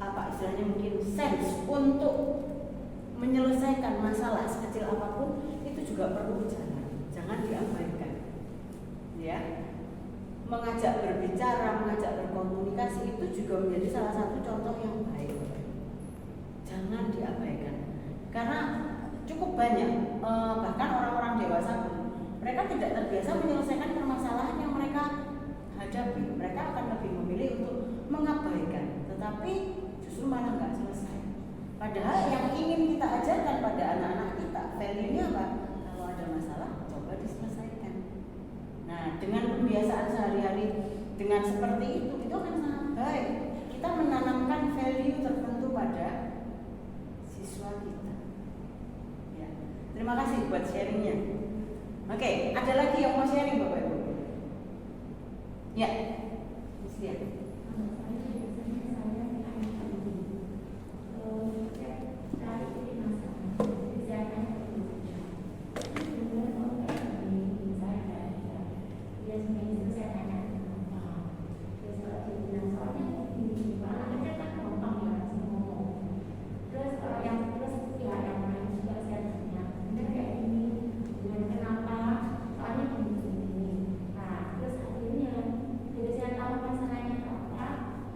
S1: apa istilahnya mungkin sense untuk menyelesaikan masalah sekecil apapun itu juga perlu berjalan, jangan diabaikan, ya. Mengajak berbicara, mengajak berkomunikasi itu juga menjadi salah satu contoh yang baik. Jangan diabaikan. Karena cukup banyak, bahkan orang-orang dewasa pun, mereka tidak terbiasa menyelesaikan permasalahan yang mereka hadapi. Mereka akan lebih memilih untuk mengabaikan, tetapi justru malah nggak selesai. Padahal yang ingin kita ajarkan pada anak-anak kita, value-nya apa? Kalau ada masalah, coba diselesaikan. Nah, dengan kebiasaan sehari-hari dengan seperti itu akan sangat baik. Kita menanamkan value tertentu pada siswa kita. Ya. Terima kasih buat sharingnya. Oke, ada lagi yang mau sharing Bapak Ibu? Ya, silakan.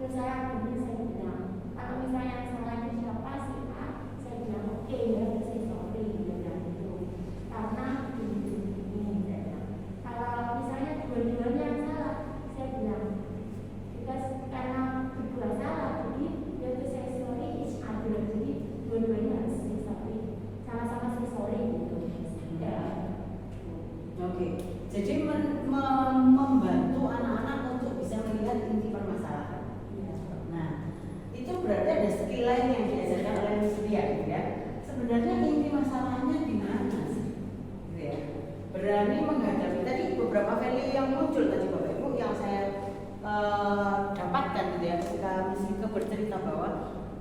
S4: Terus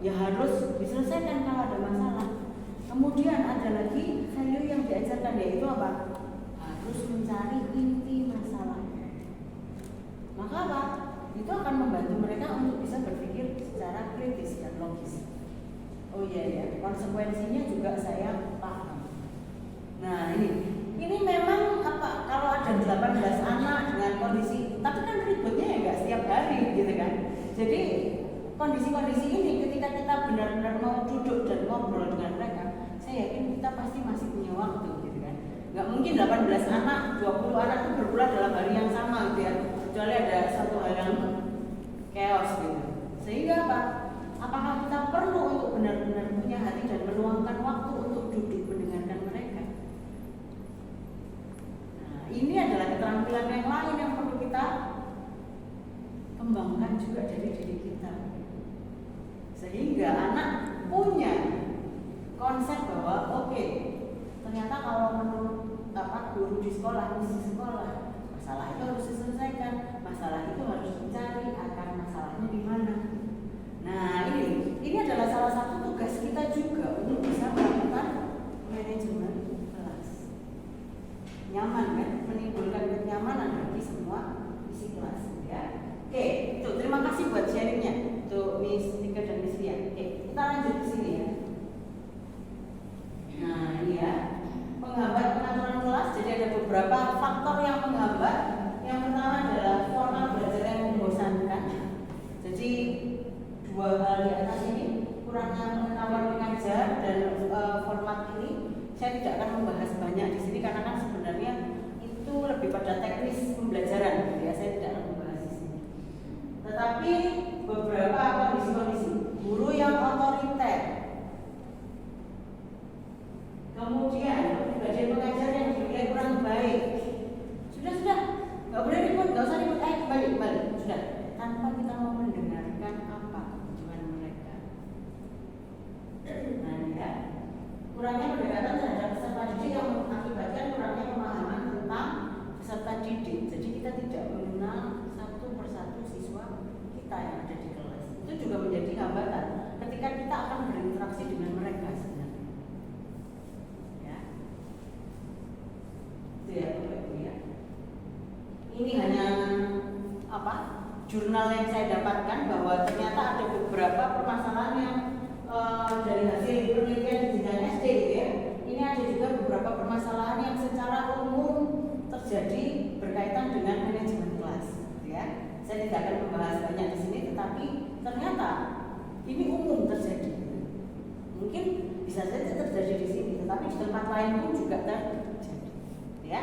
S1: ya harus diselesaikan kalau ada masalah. Kemudian ada lagi value yang diajarkan, yaitu apa? Harus mencari inti masalahnya. Maka apa? Itu akan membantu mereka untuk bisa berpikir secara kritis dan logis. Oh iya ya, konsekuensinya juga saya paham. Nah ini memang apa? Kalau ada 18 anak dengan kondisi, tapi kan ribetnya ya nggak setiap hari gitu kan. Jadi kondisi-kondisi ini ketika kita benar-benar mau duduk dan ngobrol dengan mereka, saya yakin kita pasti masih punya waktu gitu kan. Nggak mungkin 18 anak, 20 anak itu berulang dalam hari yang sama gitu ya, kecuali ada satu hal yang chaos gitu. Sehingga apa? Apakah kita perlu untuk benar-benar punya hati dan meluangkan waktu untuk duduk mendengarkan mereka? Nah, ini adalah keterampilan yang lain yang perlu kita kembangkan juga dari diri kita. Sehingga anak punya konsep bahwa oke, ternyata kalau menurut guru di sekolah, misi sekolah, masalah itu harus diselesaikan, masalah itu harus dicari akar masalahnya di mana. Nah ini adalah salah satu tugas kita juga untuk bisa melakukan manajemen kelas. Nyaman kan, menimbulkan kenyamanan bagi semua isi kelas ya. Oke, itu terima kasih buat sharingnya untuk Miss Tika dan Miss Lia. Oke, kita lanjut ke sini ya. Nah ini ya, penghambat pengaturan kelas. Jadi ada beberapa faktor yang menghambat. Yang pertama adalah format belajar yang membosankan. Jadi dua hal di atas ini, kurangnya pengetahuan mengajar dan format ini, saya tidak akan membahas banyak di sini karena kan sebenarnya itu lebih pada teknis pembelajaran, ya saya tidak akan membahas di sini. Tetapi beberapa kondisi-kondisi guru yang otoriter, kemudian kepribadian pengajar yang dinilai kurang baik. Sudah, nggak boleh ribut, nggak usah ribut, kembali, sudah. Tanpa kita mau mendengarkan apa kebutuhan mereka. Nah ya, kurangnya pendekatan terhadap peserta didik yang mengakibatkan kurangnya pemahaman tentang peserta didik. Jadi kita tidak mengenal satu persatu siswa kita yang ada di kelas. Itu juga menjadi hambatan ketika kita akan berinteraksi dengan mereka sebenarnya. Ya, itu ya Bapak Ibu ya. Ini hanya jurnal yang saya dapatkan bahwa ternyata ada beberapa permasalahan yang dari hasil penelitian di jenjang SD gitu ya. Ini ada juga beberapa permasalahan yang secara umum terjadi berkaitan dengan manajemen kelas gitu ya. Saya tidak akan membahas banyak di sini, tetapi ternyata ini umum terjadi. Mungkin bisa saja terjadi di sini, tetapi di tempat lain pun juga terjadi ya.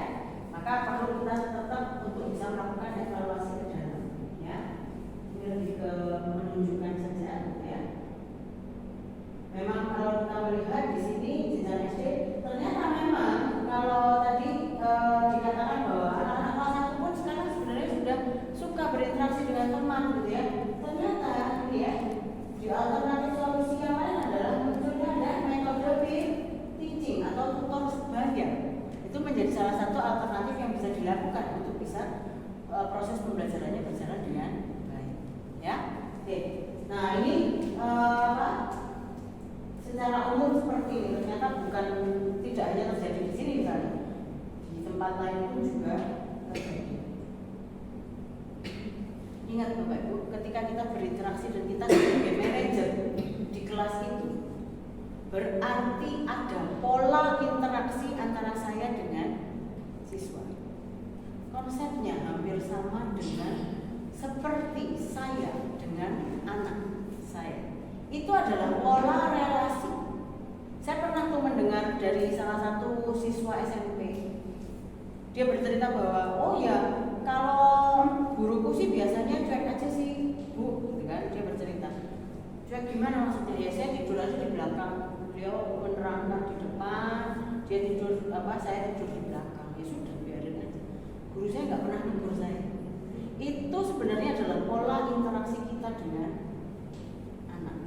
S1: Maka perlu kita tetap untuk bisa melakukan evaluasi ke dalam ya. Ini lebih ke menunjukkan saja ya. Memang kalau kita melihat di sini jenjang SD, ternyata memang kalau tadi dikatakan bahwa anak-anak kelas 1 pun sekarang sebenarnya sudah suka berinteraksi dengan teman gitu ya. Ternyata ini ya, di alternatif solusi yang lain adalah munculnya ada metode peer teaching atau tutor sebaya. Itu menjadi salah satu alternatif yang bisa dilakukan untuk bisa proses pembelajarannya berjalan dengan baik ya. Oke. Nah ini secara umum seperti ini, ternyata bukan tidak hanya terjadi di sini misalnya, di tempat lain pun juga terjadi. Ingat Bapak Ibu, ketika kita berinteraksi dan kita sebagai manajer di kelas itu, berarti ada pola interaksi antara saya dengan siswa. Konsepnya hampir sama dengan seperti saya dengan anak saya. Itu adalah pola relasi. Saya pernah tuh mendengar dari salah satu siswa SMP. Dia bercerita bahwa, oh ya, kalau guruku sih biasanya cuek aja sih, Bu, gitu kan? Dia bercerita. Cuek gimana maksudnya? Ya saya tidur aja di belakang. Beliau menerangkan di depan, dia tidur saya tidur di belakang. Ya sudah, biarin aja. Guru saya nggak pernah negur saya. Itu sebenarnya adalah pola interaksi kita dengan anak.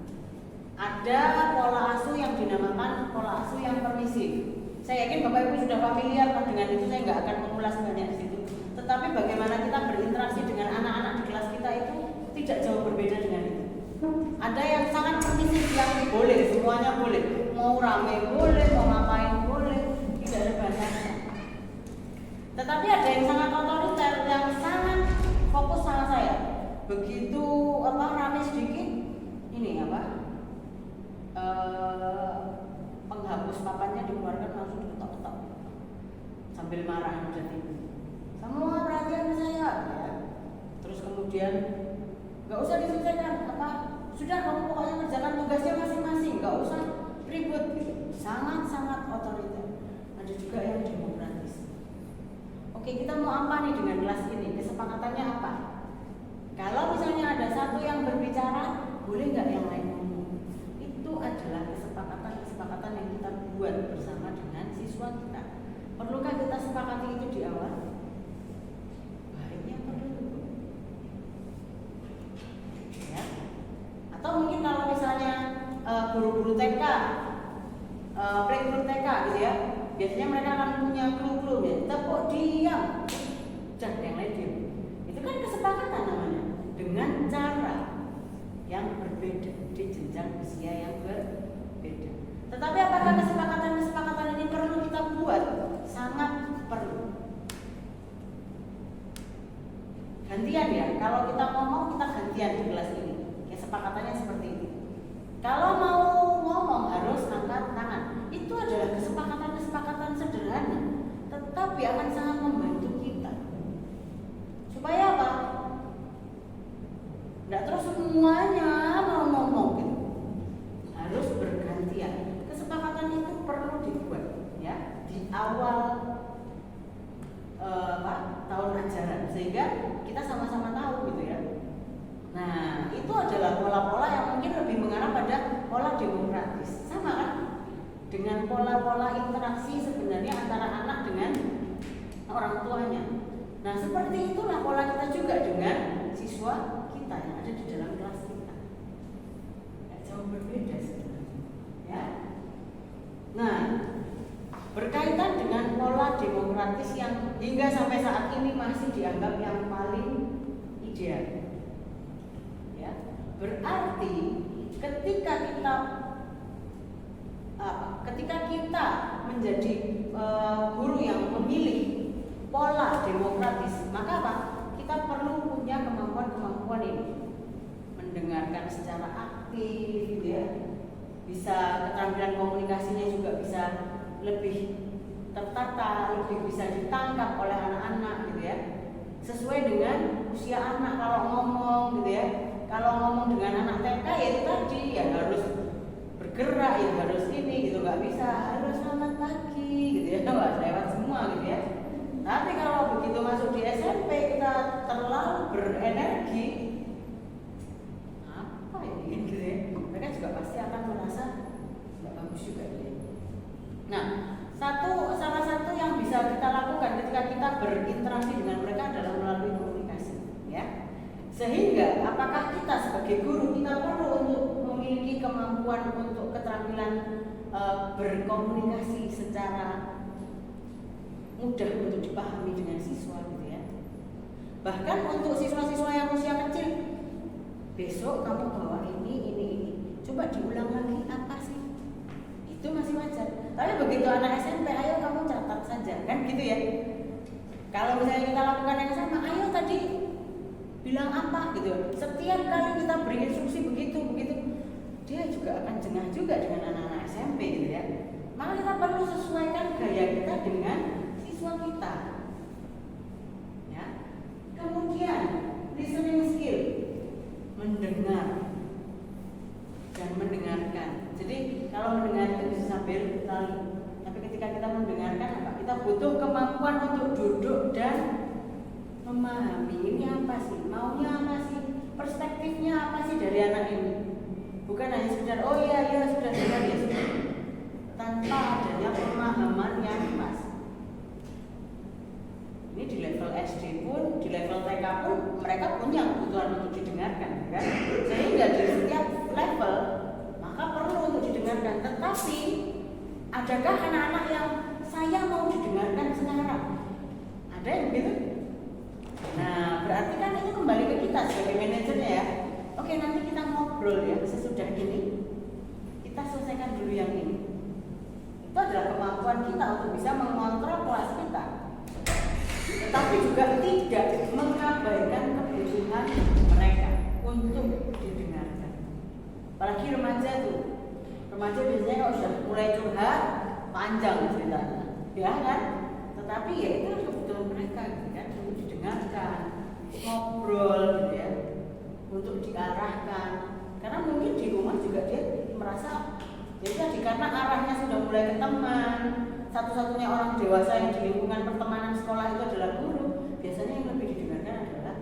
S1: Ada pola asuh yang dinamakan pola asuh yang permisif. Saya yakin Bapak Ibu sudah familiar dengan itu, saya nggak akan mengulas banyak di situ. Tetapi bagaimana kita berinteraksi dengan anak-anak di kelas kita itu tidak jauh berbeda dengan itu. Ada yang sangat permisif yang boleh, semuanya boleh. Mau rame boleh, mau ngapain boleh, tidak ada batasnya. Tetapi ada yang sangat otoriter, yang sangat fokus sama saya. Begitu rame sedikit, ini penghapus papannya dikeluarkan langsung diketok-ketok sambil marah jadi semua perhatian saya ya. Terus kemudian nggak usah diselesaikan sudah kamu pokoknya kerjakan tugasnya masing-masing, nggak usah ribut gitu. Sangat-sangat otoriter. Ada juga yang demokratis. Oke, kita mau apa nih dengan kelas ini? Kesepakatannya apa? Kalau misalnya ada satu yang berbicara, boleh nggak yang lain ngomong? Itu adalah kesepakatan yang kita buat bersama dengan siswa kita. Perlukah kita sepakati itu di awal? Baiknya perlu. Ya. Atau mungkin kalau misalnya guru-guru TK, playgroup TK gitu ya, biasanya mereka akan punya clue-clue ya, tepuk diam, dan yang lain diam. Itu kan kesepakatan namanya, dengan cara yang berbeda di jenjang usia yang berbeda. Tetapi apakah kesepakatan ini perlu kita buat? Sangat perlu. Gantian ya, kalau kita ngomong kita gantian di kelas ini. Kesepakatannya seperti itu. Kalau mau ngomong harus angkat tangan. Itu adalah kesepakatan sederhana, tetapi akan sangat membantu kita. Supaya apa? Tidak terus semuanya mau ngomong gitu. Harus bergantian. Kesepakatan itu perlu dibuat ya di awal tahun ajaran sehingga kita sama-sama tahu gitu ya. Nah, itu adalah pola-pola yang mungkin lebih mengarah pada pola demokratis. Sama kan? Dengan pola-pola interaksi sebenarnya antara anak dengan orang tuanya. Nah, seperti itulah pola kita juga dengan siswa kita yang ada di dalam kelas kita. Tidak jauh berbeda sebenarnya. Ya. Nah, berkaitan dengan pola demokratis yang hingga sampai saat ini masih dianggap yang paling ideal. Ya, berarti ketika kita menjadi guru yang memilih pola demokratis, maka apa? Kita perlu punya kemampuan ini, mendengarkan secara aktif, gitu ya. Bisa keterampilan komunikasinya juga bisa lebih tertata, lebih bisa ditangkap oleh anak-anak, gitu ya. Sesuai dengan usia anak kalau ngomong, gitu ya. Kalau ngomong dengan anak TK ya itu tadi ya harus bergerak, ya harus ini gitu, nggak bisa harus selamat pagi, gitu ya, nggak lewat semua, gitu ya. Tapi kalau begitu masuk di SMP kita terlalu berenergi, apa ini gitu ya? Mereka juga pasti akan merasa nggak bagus juga ya. Nah, salah satu yang bisa kita lakukan ketika kita berinteraksi dengan mereka adalah melalui komunikasi, ya. Sehingga apakah kita sebagai guru kita perlu untuk memiliki kemampuan untuk keterampilan berkomunikasi secara mudah untuk dipahami dengan siswa, gitu ya. Bahkan untuk siswa-siswa yang usia kecil, besok kamu bawa ini. Coba diulang lagi apa sih? Itu masih wajar. Tapi begitu anak SMP, ayo kamu catat saja, kan gitu ya. Kalau misalnya kita lakukan yang sama, ayo tadi bilang apa gitu. Setiap kali kita beri instruksi begitu, dia juga akan jengah juga dengan anak-anak SMP, gitu ya. Maka kita perlu sesuaikan gaya kita dengan siswa kita. Ya. Kemudian listening skill, mendengar dan mendengarkan. Jadi kalau mendengar itu bisa sambil lalu. Tapi ketika kita mendengarkan apa? Kita butuh kemampuan untuk duduk dan memahami ini apa sih, maunya apa sih, perspektifnya apa sih dari anak ini. Bukan hanya sekedar oh iya sudah dengar ya sudah. Tanpa adanya pemahaman yang pas. Ini di level SD pun, di level TK pun mereka punya kebutuhan untuk didengarkan, kan? Sehingga di setiap level maka perlu untuk didengarkan. Tetapi adakah anak-anak yang saya mau didengarkan sekarang? Ada yang begitu? Nah, berarti kan itu kembali ke kita sebagai manajernya ya. Oke, nanti kita ngobrol ya sesudah ini. selesaikan dulu yang ini. Itu adalah kemampuan kita untuk bisa mengontrol kelas kita, tetapi juga tidak mengabaikan kebutuhan mereka untuk didengarkan. Apalagi remaja tuh, remaja biasanya kalau sudah mulai curhat panjang ceritanya, ya kan? Tetapi ya itu kebutuhan mereka, gitu kan, untuk didengarkan, ngobrol, gitu ya, untuk diarahkan. Karena mungkin di rumah juga dia merasa jadi tadi karena arahnya sudah mulai ke teman, satu-satunya orang dewasa yang di lingkungan pertemanan sekolah itu adalah guru. Biasanya yang lebih didengarkan adalah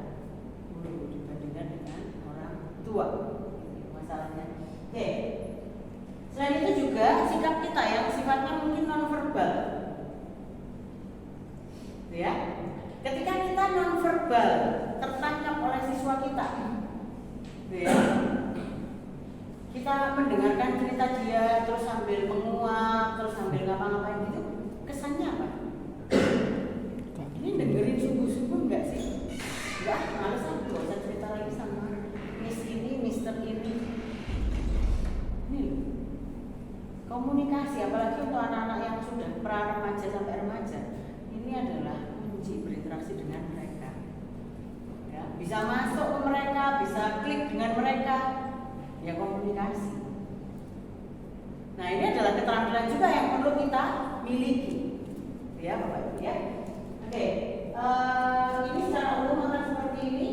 S1: guru dibandingkan dengan orang tua. Masalahnya. Oke. Selain itu juga sikap kita yang sifatnya mungkin nonverbal. Ya. Ketika kita nonverbal tertangkap oleh siswa kita, ya. Kita mendengarkan cerita dia terus sambil menguap, terus sambil ngapa-ngapain gitu, kesannya apa? Ini dengerin sungguh-sungguh enggak sih? Enggak, males aku gak usah cerita lagi sama Miss ini, Mister ini. Ini loh. Komunikasi, apalagi untuk anak-anak yang sudah pra-remaja sampai remaja, ini adalah kunci berinteraksi dengan mereka. Ya, bisa masuk ke mereka, bisa klik dengan mereka. Ya, komunikasi. Nah, ini adalah keterampilan juga yang perlu kita miliki, ya Bapak Ibu ya. Oke, ini secara umum akan seperti ini.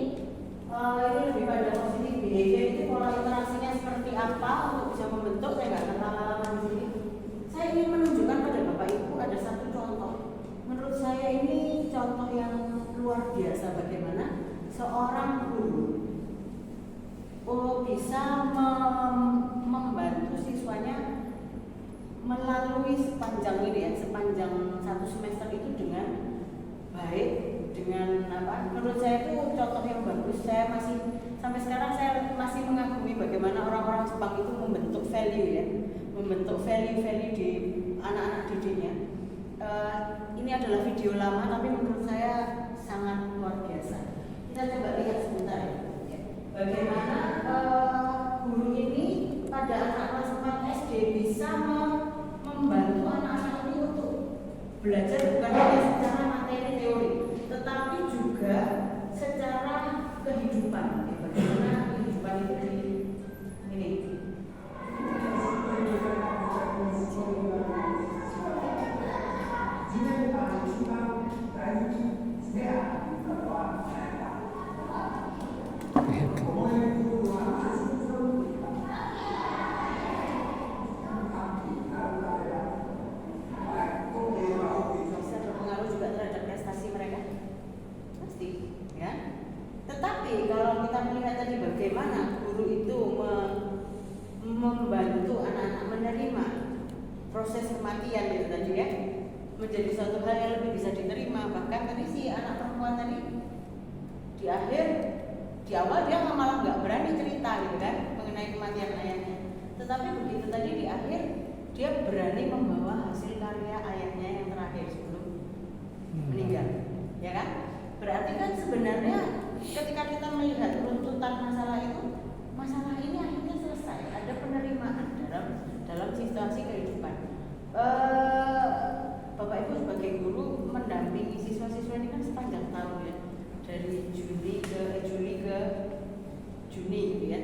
S1: Ini lebih pada positif behavior, itu pola interaksinya seperti apa untuk bisa membentuk. Saya nggak akan lama-lama di sini. Saya ingin menunjukkan pada Bapak Ibu ada satu contoh. Menurut saya ini contoh yang luar biasa bagaimana seorang guru bisa membantu siswanya melalui sepanjang ini ya, sepanjang satu semester itu dengan baik, dengan apa? Menurut saya itu contoh yang bagus. Saya masih sampai sekarang saya masih mengagumi bagaimana orang-orang Jepang itu membentuk value ya, membentuk value-value di anak-anak didiknya. Ini adalah video lama tapi menurut saya sangat luar biasa. Kita coba lihat sebentar ya. Bagaimana guru ini pada anak kelas 4 SD bisa membantu anak-anak ini untuk belajar bukan hanya secara materi teori, tetapi juga secara kehidupan. Bagaimana kehidupan itu ini. Bagaimana guru itu membantu anak-anak menerima proses kematian itu tadi ya, menjadi suatu hal yang lebih bisa diterima. Bahkan tadi si anak perempuan tadi di akhir, di awal dia malah nggak berani cerita gitu kan mengenai kematian ayahnya, tetapi begitu tadi di akhir dia berani membawa hasil karya ayahnya yang terakhir sebelum meninggal, ya kan? Berarti kan sebenarnya ketika kita melihat runtutan masalah itu, masalah ini akhirnya selesai. Ada penerimaan dalam situasi kehidupan. Bapak Ibu sebagai guru mendampingi siswa-siswa ini kan sepanjang tahun ya, dari Juli ke Juni gitu ya,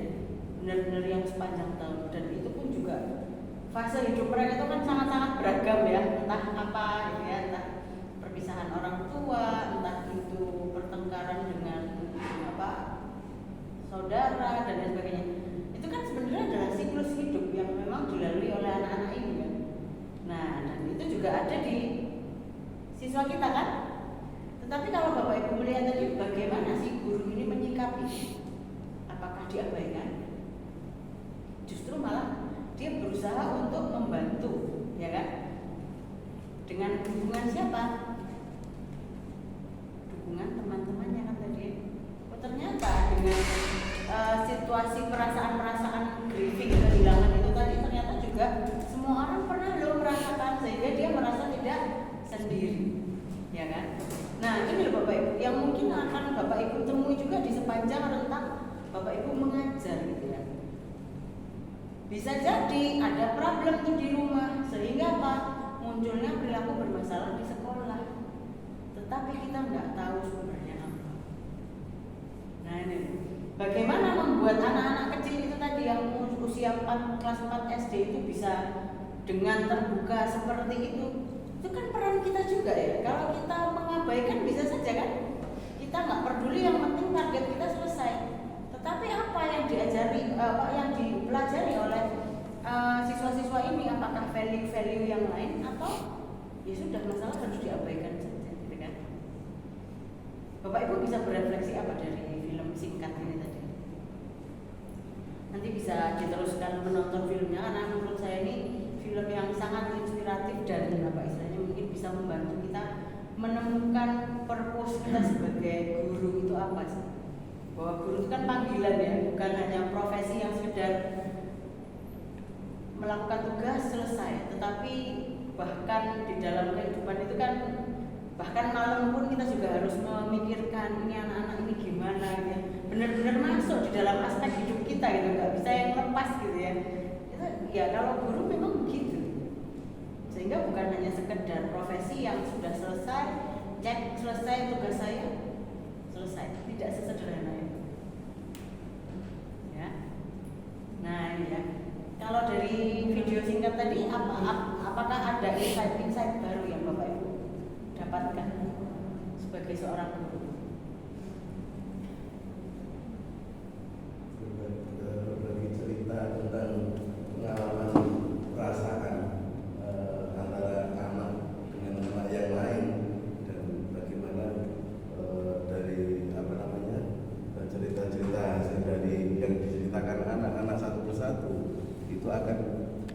S1: benar-benar yang sepanjang tahun. Dan itu pun juga fase hidup mereka itu kan sangat-sangat beragam ya, entah apa gitu ya, entah perpisahan orang tua, entah itu pertengkaran dengan saudara dan lain sebagainya. Itu kan sebenarnya adalah siklus hidup yang memang dilalui oleh anak-anak ini kan. Nah, dan itu juga ada di siswa kita kan. Tetapi kalau Bapak Ibu melihat tadi bagaimana sih guru ini menyikapi, apakah diabaikan? Justru malah dia berusaha untuk membantu, ya kan? Dengan dukungan siapa? Dukungan teman-temannya kan tadi. Oh, ternyata dengan situasi perasaan-perasaan grieving, kehilangan itu tadi ternyata juga semua orang pernah loh merasakan, sehingga dia merasa tidak sendiri, ya kan? Nah ini loh Bapak Ibu yang mungkin akan Bapak Ibu temui juga di sepanjang rentang Bapak Ibu mengajar gitu ya. Bisa jadi ada problem tuh di rumah sehingga apa? Munculnya perilaku bermasalah di sekolah. Tetapi kita nggak tahu sebenarnya apa. Nah ini, bagaimana membuat anak-anak kecil itu tadi yang usia kelas 4 SD itu bisa dengan terbuka seperti itu? Itu kan peran kita juga ya. Kalau kita mengabaikan bisa saja kan? Kita nggak peduli, yang penting target kita selesai. Tetapi apa yang diajari, apa yang dipelajari oleh siswa-siswa ini, apakah value-value yang lain atau ya sudah masalah harus diabaikan saja, gitu kan? Bapak Ibu bisa berefleksi apa dari film singkat ini tadi? Nanti bisa diteruskan menonton filmnya karena menurut saya ini film yang sangat inspiratif dan apa istilahnya mungkin bisa membantu kita menemukan purpose kita sebagai guru itu apa sih? Bahwa guru itu kan panggilan ya, bukan hanya profesi yang sekedar melakukan tugas selesai, tetapi bahkan di dalam kehidupan itu kan bahkan malam pun kita juga harus memikirkan ini anak-anak ini gimana gitu ya. Benar-benar masuk di dalam aspek hidup kita gitu, nggak bisa yang lepas gitu ya. Itu ya kalau guru memang begitu. Sehingga bukan hanya sekedar profesi yang sudah selesai, cek selesai tugas saya, selesai. Tidak sesederhana itu. Ya. Nah ini ya. Kalau dari video singkat tadi, apakah ada insight-insight baru yang Bapak Ibu dapatkan sebagai seorang guru?
S5: Berbagi cerita tentang pengalaman perasaan antara anak dengan anak yang lain, dan bagaimana dari apa namanya cerita-cerita dari yang diceritakan anak-anak satu persatu itu akan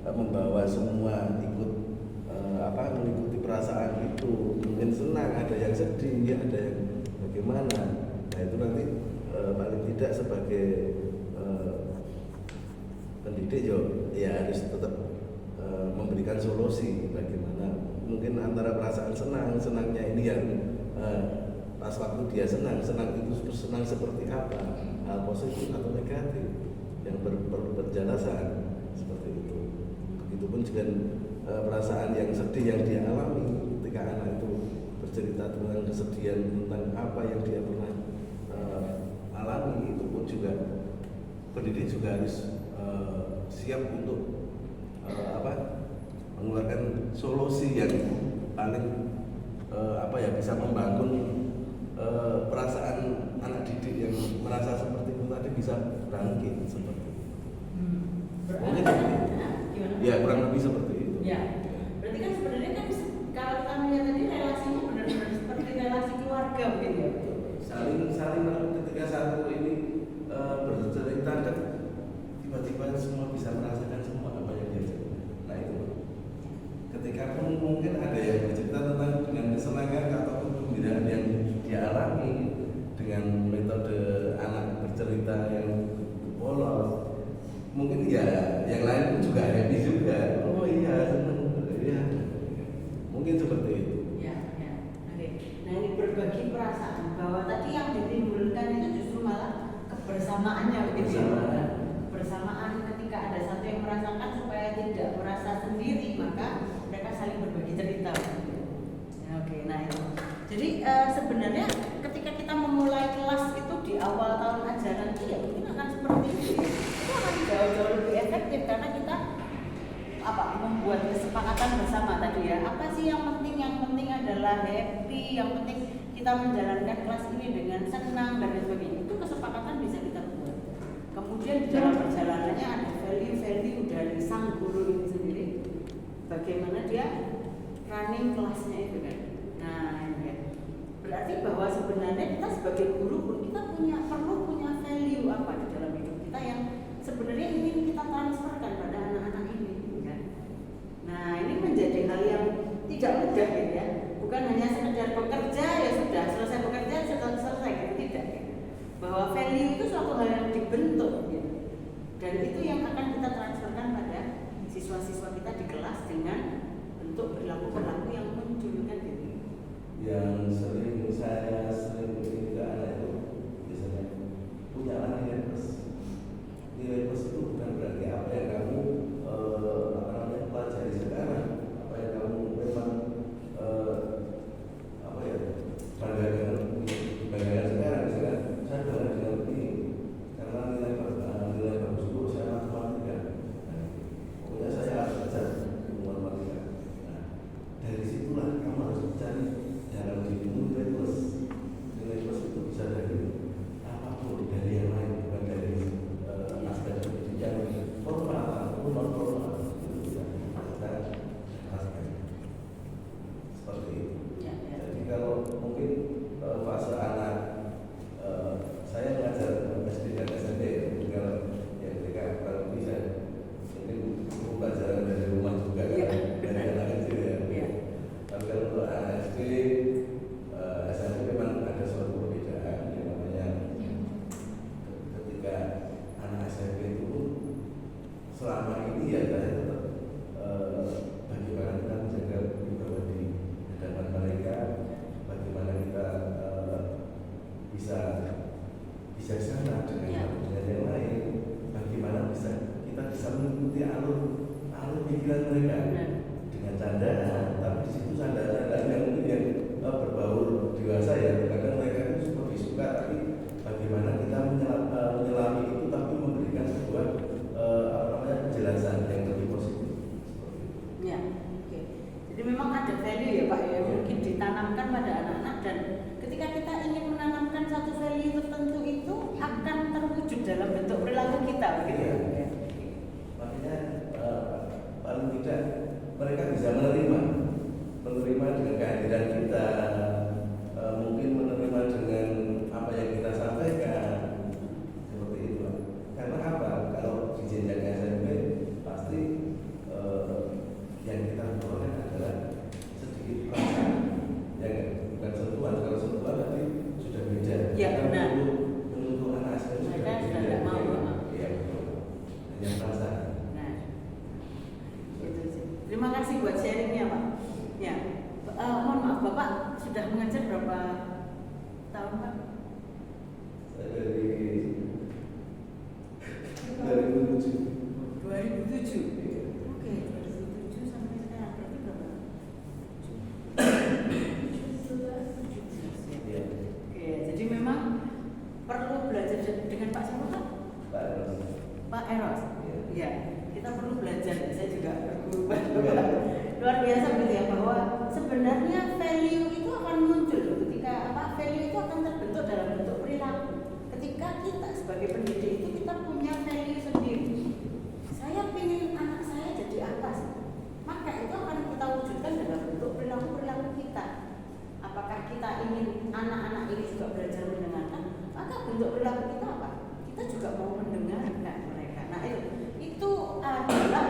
S5: membawa semua ikut mengikuti perasaan itu. Mungkin senang, ada yang sedih, ada yang bagaimana. Nah itu nanti paling tidak sebagai pendidik ya harus tetap memberikan solusi bagaimana mungkin antara perasaan senangnya ini yang pas waktu dia senang itu senang seperti apa, hal positif atau negatif yang berjelasan seperti itu. Begitupun juga perasaan yang sedih yang dia alami ketika anak itu bercerita tentang kesedihan, tentang apa yang dia pernah alami, itu pun juga pendidik juga harus siap untuk mengeluarkan solusi yang paling bisa membangun perasaan anak didik yang merasa seperti itu tadi bisa bangkit seperti itu. Mungkin ya kurang lebih seperti itu.
S1: Ya, berarti kan sebenarnya kan kalau kita melihat tadi relasinya benar-benar seperti relasi keluarga begitu ya.
S5: Saling ketika satu ini bercerita dan tiba-tiba semua bisa merasakan semua apa yang dia cerita. Nah itu ketika pun mungkin ada yang bercerita tentang dengan kesenangan atau kegembiraan yang dia alami dengan metode anak bercerita yang polos, mungkin ya yang lain pun juga happy juga. Oh iya senang, iya mungkin seperti itu.
S1: Ya. Oke. Nah ini berbagi perasaan bahwa tadi yang ditimbulkan itu justru malah kebersamaannya begitu. Kebersamaan ketika ada satu yang merasakan supaya tidak merasa sendiri, maka mereka saling berbagi cerita. Oke, nah itu. Jadi sebenarnya ketika kita memulai kelas itu di awal tahun ajaran itu ya mungkin akan seperti itu. Itu akan jauh-jauh lebih efektif karena kita membuat kesepakatan bersama tadi ya. Apa sih yang penting? Yang penting adalah happy, yang penting kita menjalankan kelas ini dengan senang dan lain sebagainya. Itu kesepakatan bisa kita buat. Kemudian di dalam perjalanannya ada value-value dari sang guru ini sendiri. Bagaimana dia running kelasnya itu kan. Nah, ya. Berarti bahwa sebenarnya kita sebagai guru pun kita perlu punya value apa di dalam hidup kita yang sebenarnya ingin kita transferkan pada anak-anak ini, kan? Nah, ini menjadi hal yang tidak mudah gitu ya. Bukan hanya sekedar bekerja ya sudah selesai bekerja sudah selesai gitu, tidak. Gitu. Bahwa value itu suatu hal yang dibentuk gitu. Dan itu yang akan kita transferkan pada siswa-siswa kita di kelas dengan bentuk perilaku-perilaku yang muncul kan gitu.
S5: Yang saya sering beri ke anak itu biasanya punya nilai plus. Nilai plus itu bukan berarti apa yang kamu pikiran mereka
S1: Benar.
S5: dengan candaan, tapi di situ candaan yang mungkin yang berbaur dewasa ya. Kadang mereka itu lebih suka, tapi bagaimana kita menyelami itu tapi memberikan sebuah penjelasan yang lebih positif.
S1: Ya, oke. Jadi memang ada value ya Pak ya, mungkin ditanamkan pada anak-anak, dan ketika kita ingin menanamkan satu value tertentu itu akan terwujud dalam bentuk perilaku kita, begitu ya.
S5: Iya. Makanya paling tidak mereka bisa menerima dengan kehadiran kita, mungkin menerima dengan apa yang kita sampaikan, seperti itu. Karena apa? Kalau di jenjang SMP pasti yang kita peroleh adalah sedikit perasaan, ya kan? Bukan sentuhan. Kalau sentuhan tadi sudah beda.
S1: Ya, benar.
S5: Untuk anak SMP
S1: Mereka sudah
S5: beda.
S1: tidak mau.
S5: Iya, betul. Hanya perasaan.
S1: Nah, itu sih. Terima kasih buat sharingnya Pak. Ya, mohon maaf Bapak sudah mengajar berapa tahun Pak?
S5: Saya dari 2007.
S1: 2007. Oke, 2007 sampai sekarang berarti berapa?
S5: Iya.
S1: Oke, jadi memang perlu belajar dengan Pak siapa Pak?
S5: Pak Eros.
S1: Pak Eros.
S5: Iya.
S1: Iya, kita perlu belajar. Saya juga berguru
S5: Iya.
S1: luar biasa gitu ya, bahwa sebenarnya value itu akan muncul ketika value itu akan terbentuk dalam bentuk perilaku. Ketika kita sebagai pendidik itu kita punya value sendiri. Saya ingin anak saya jadi apa sih? Maka itu akan kita wujudkan dalam bentuk perilaku kita. Apakah kita ingin anak-anak ini juga belajar mendengarkan? Maka bentuk perilaku kita apa? Kita juga mau mendengarkan mereka. Nah itu adalah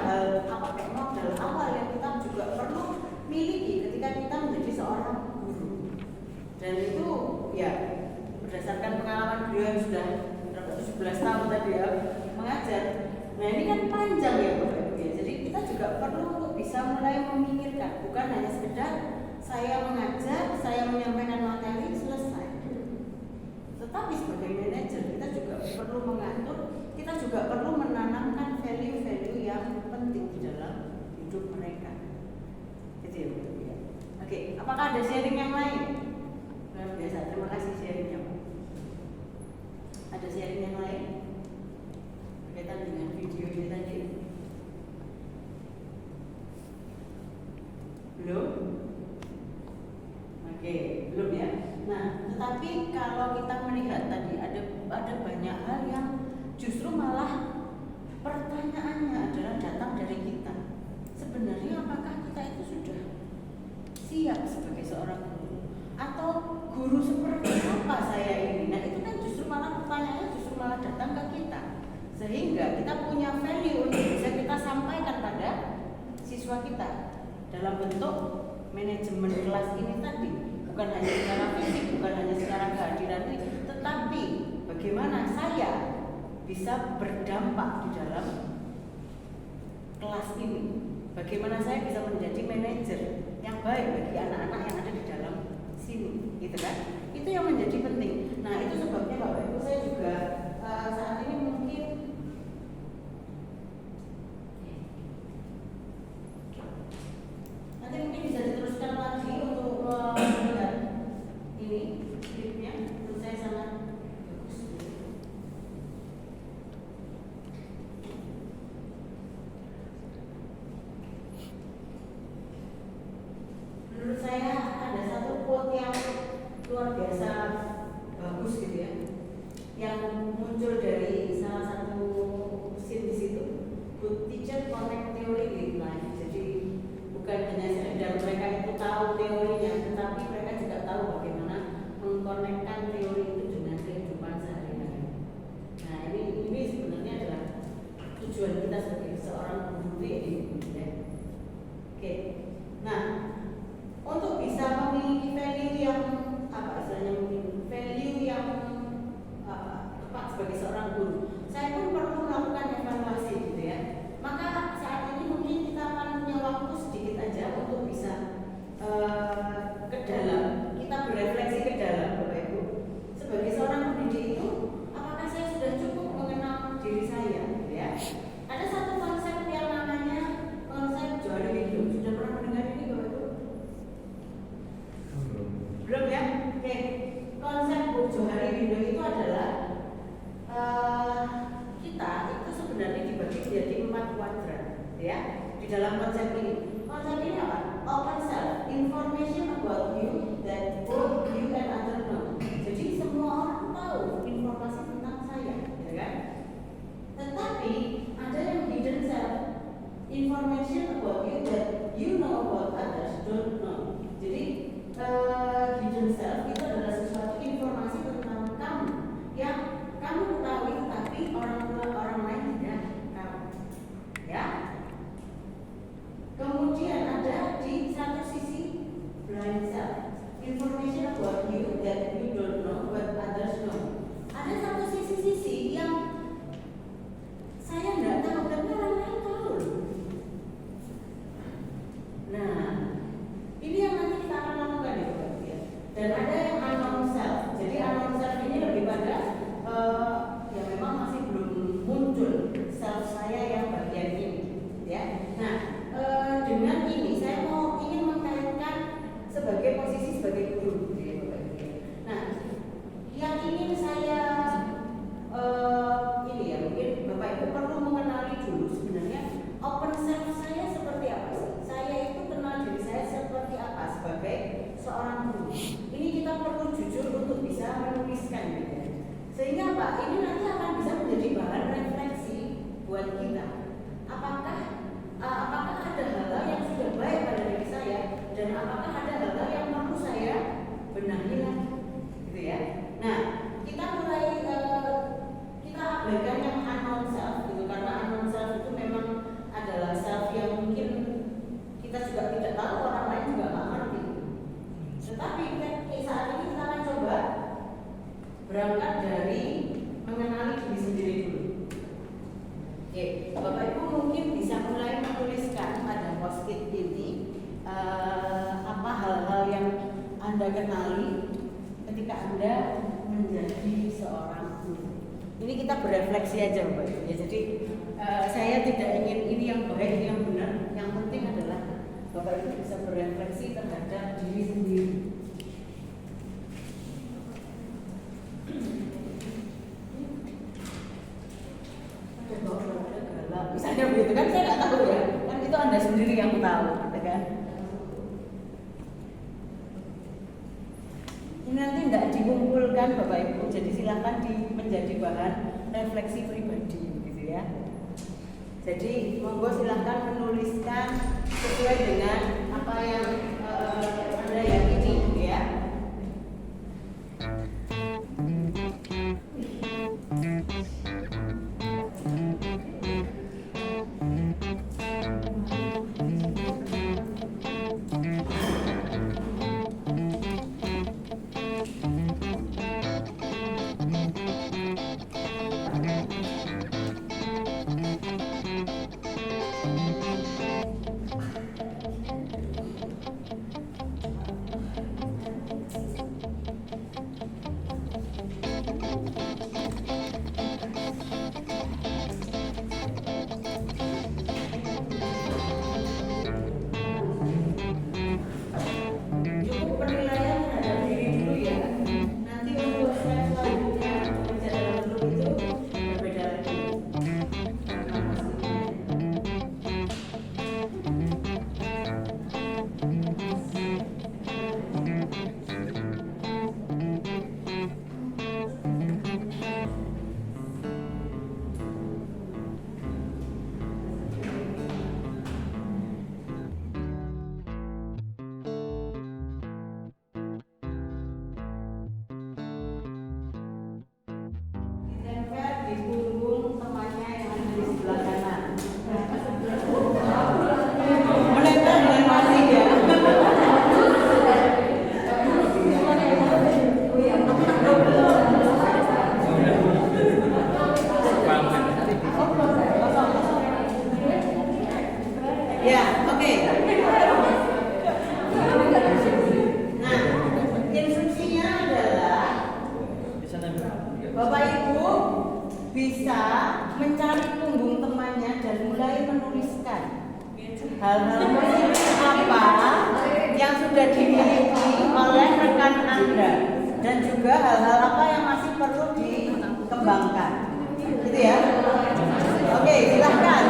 S1: modal awal yang kita juga perlu miliki ketika kita menjadi seorang guru. Dan itu ya berdasarkan pengalaman beliau yang sudah 17 tahun tadi ya mengajar. Nah ini kan panjang ya Bapak Ibu ya. Jadi kita juga perlu untuk bisa mulai memikirkan, bukan hanya sekedar saya mengajar, saya menyampaikan materi selesai. Tetapi sebagai manajer kita juga perlu mengatur, kita juga perlu menanamkan value-value yang penting di dalam hidup mereka. Gitu ya Bapak Ibu ya. Oke, apakah ada sharing yang lain? Luar biasa, terima kasih sharingnya Pak. Ada sharing yang lain berkaitan dengan video ini tadi? Belum? Oke, belum ya. Nah, tetapi kalau kita melihat tadi ada banyak hal yang justru malah pertanyaannya adalah datang dari kita. Sebenarnya apakah kita itu sudah siap sebagai seorang guru? Atau guru seperti apa saya ini? Nah itu kan justru malah pertanyaannya justru malah datang ke kita, sehingga kita punya value untuk bisa kita sampaikan pada siswa kita dalam bentuk manajemen kelas ini tadi. Bukan hanya secara fisik, bukan hanya secara kehadiran ini, tetapi bagaimana saya bisa berdampak di dalam kelas ini. Bagaimana saya bisa menjadi manajer yang baik bagi anak-anak yang ada di dalam sini, gitu kan? Itu yang menjadi penting. Nah, itu sebabnya Bapak Ibu saya juga saat ini mungkin nanti mungkin bisa diteruskan lagi untuk melihat ini klipnya. Menurut saya sangat bagus. Menurut saya ada satu quote yang luar biasa bagus gitu ya, yang muncul dari salah satu scene di situ. Good teacher connect theory with life. Jadi bukan hanya sekedar mereka itu tahu teorinya, tetapi mereka juga tahu bagaimana mengkonekkan teori itu dengan kehidupan sehari-hari. Nah ini sebenarnya adalah tujuan kita sebagai seorang guru ini. Ya. Oke. Nah, untuk bisa memiliki value yang value yang tepat sebagai seorang guru, saya pun perlu melakukan evaluasi gitu ya. Maka saat ini mungkin kita akan punya waktu sedikit aja untuk bisa ke dalam, kita berefleksi ke dalam Bapak Ibu. Sebagai seorang pendidik itu, apakah saya sudah cukup mengenal diri saya gitu ya? Ada satu kuadran, ya. Di dalam konsep ini apa? Open self, information about you that both you and other know. Jadi semua orang tahu informasi tentang saya, ya kan? Tetapi ada yang hidden self, information about you that you know about others don't know. Jadi hidden self itu adalah sesuatu informasi tentang kamu yang kamu ketahui tapi orang lain tidak tahu, ya. Kemudian ada di satu sisi blind self, information about you that you don't know but others know. Ada satu sisi yang saya nggak tahu tapi orang lain tahu. Nah, ini yang nanti kita akan lakukan ya. Dan ada yang unknown self. Jadi unknown self ini lebih pada ya memang masih belum muncul self saya yang bagian ini, ya. Nah, dengan ini saya ingin mengkaitkan sebagai posisi sebagai guru, ya, Nah, yang ingin saya ini ya mungkin Bapak Ibu perlu mengenali dulu sebenarnya open self saya seperti apa sih? Saya itu kenal diri saya seperti apa sebagai seorang guru. Ini kita perlu jujur untuk bisa menuliskan, gitu ya. Sehingga Pak, ini nanti akan bisa menjadi bahan refleksi buat kita. Apakah ada hal-hal yang sudah baik pada diri saya dan apakah ada hal-hal yang perlu saya benahi lagi, gitu ya. Nah, kita mulai kita abaikan yang unknown self, gitu, karena unknown self itu memang adalah self yang mungkin kita juga tidak tahu, orang lain juga nggak ngerti. Tetapi saat ini kita akan coba berangkat dari mengenali diri sendiri dulu. Oke, Bapak Ibu mungkin bisa mulai menuliskan pada post-it ini apa hal-hal yang Anda kenali ketika Anda menjadi seorang guru. Ini kita berefleksi aja Bapak Ibu. Ya, jadi saya tidak ingin ini yang baik, ini yang benar. Yang penting adalah Bapak Ibu bisa berefleksi terhadap diri sendiri. Misalnya begitu kan, saya nggak tahu ya, kan itu Anda sendiri yang tahu, gitu kan. Ini nanti tidak dikumpulkan Bapak Ibu, jadi silakan menjadi bahan refleksi pribadi, gitu ya. Jadi monggo silakan menuliskan sesuai dengan apa yang Anda yakini, gitu ya. bisa mencari punggung temannya dan mulai menuliskan hal-hal positif apa yang sudah dimiliki oleh rekan Anda dan juga hal-hal apa yang masih perlu dikembangkan. Gitu ya. Oke, silahkan.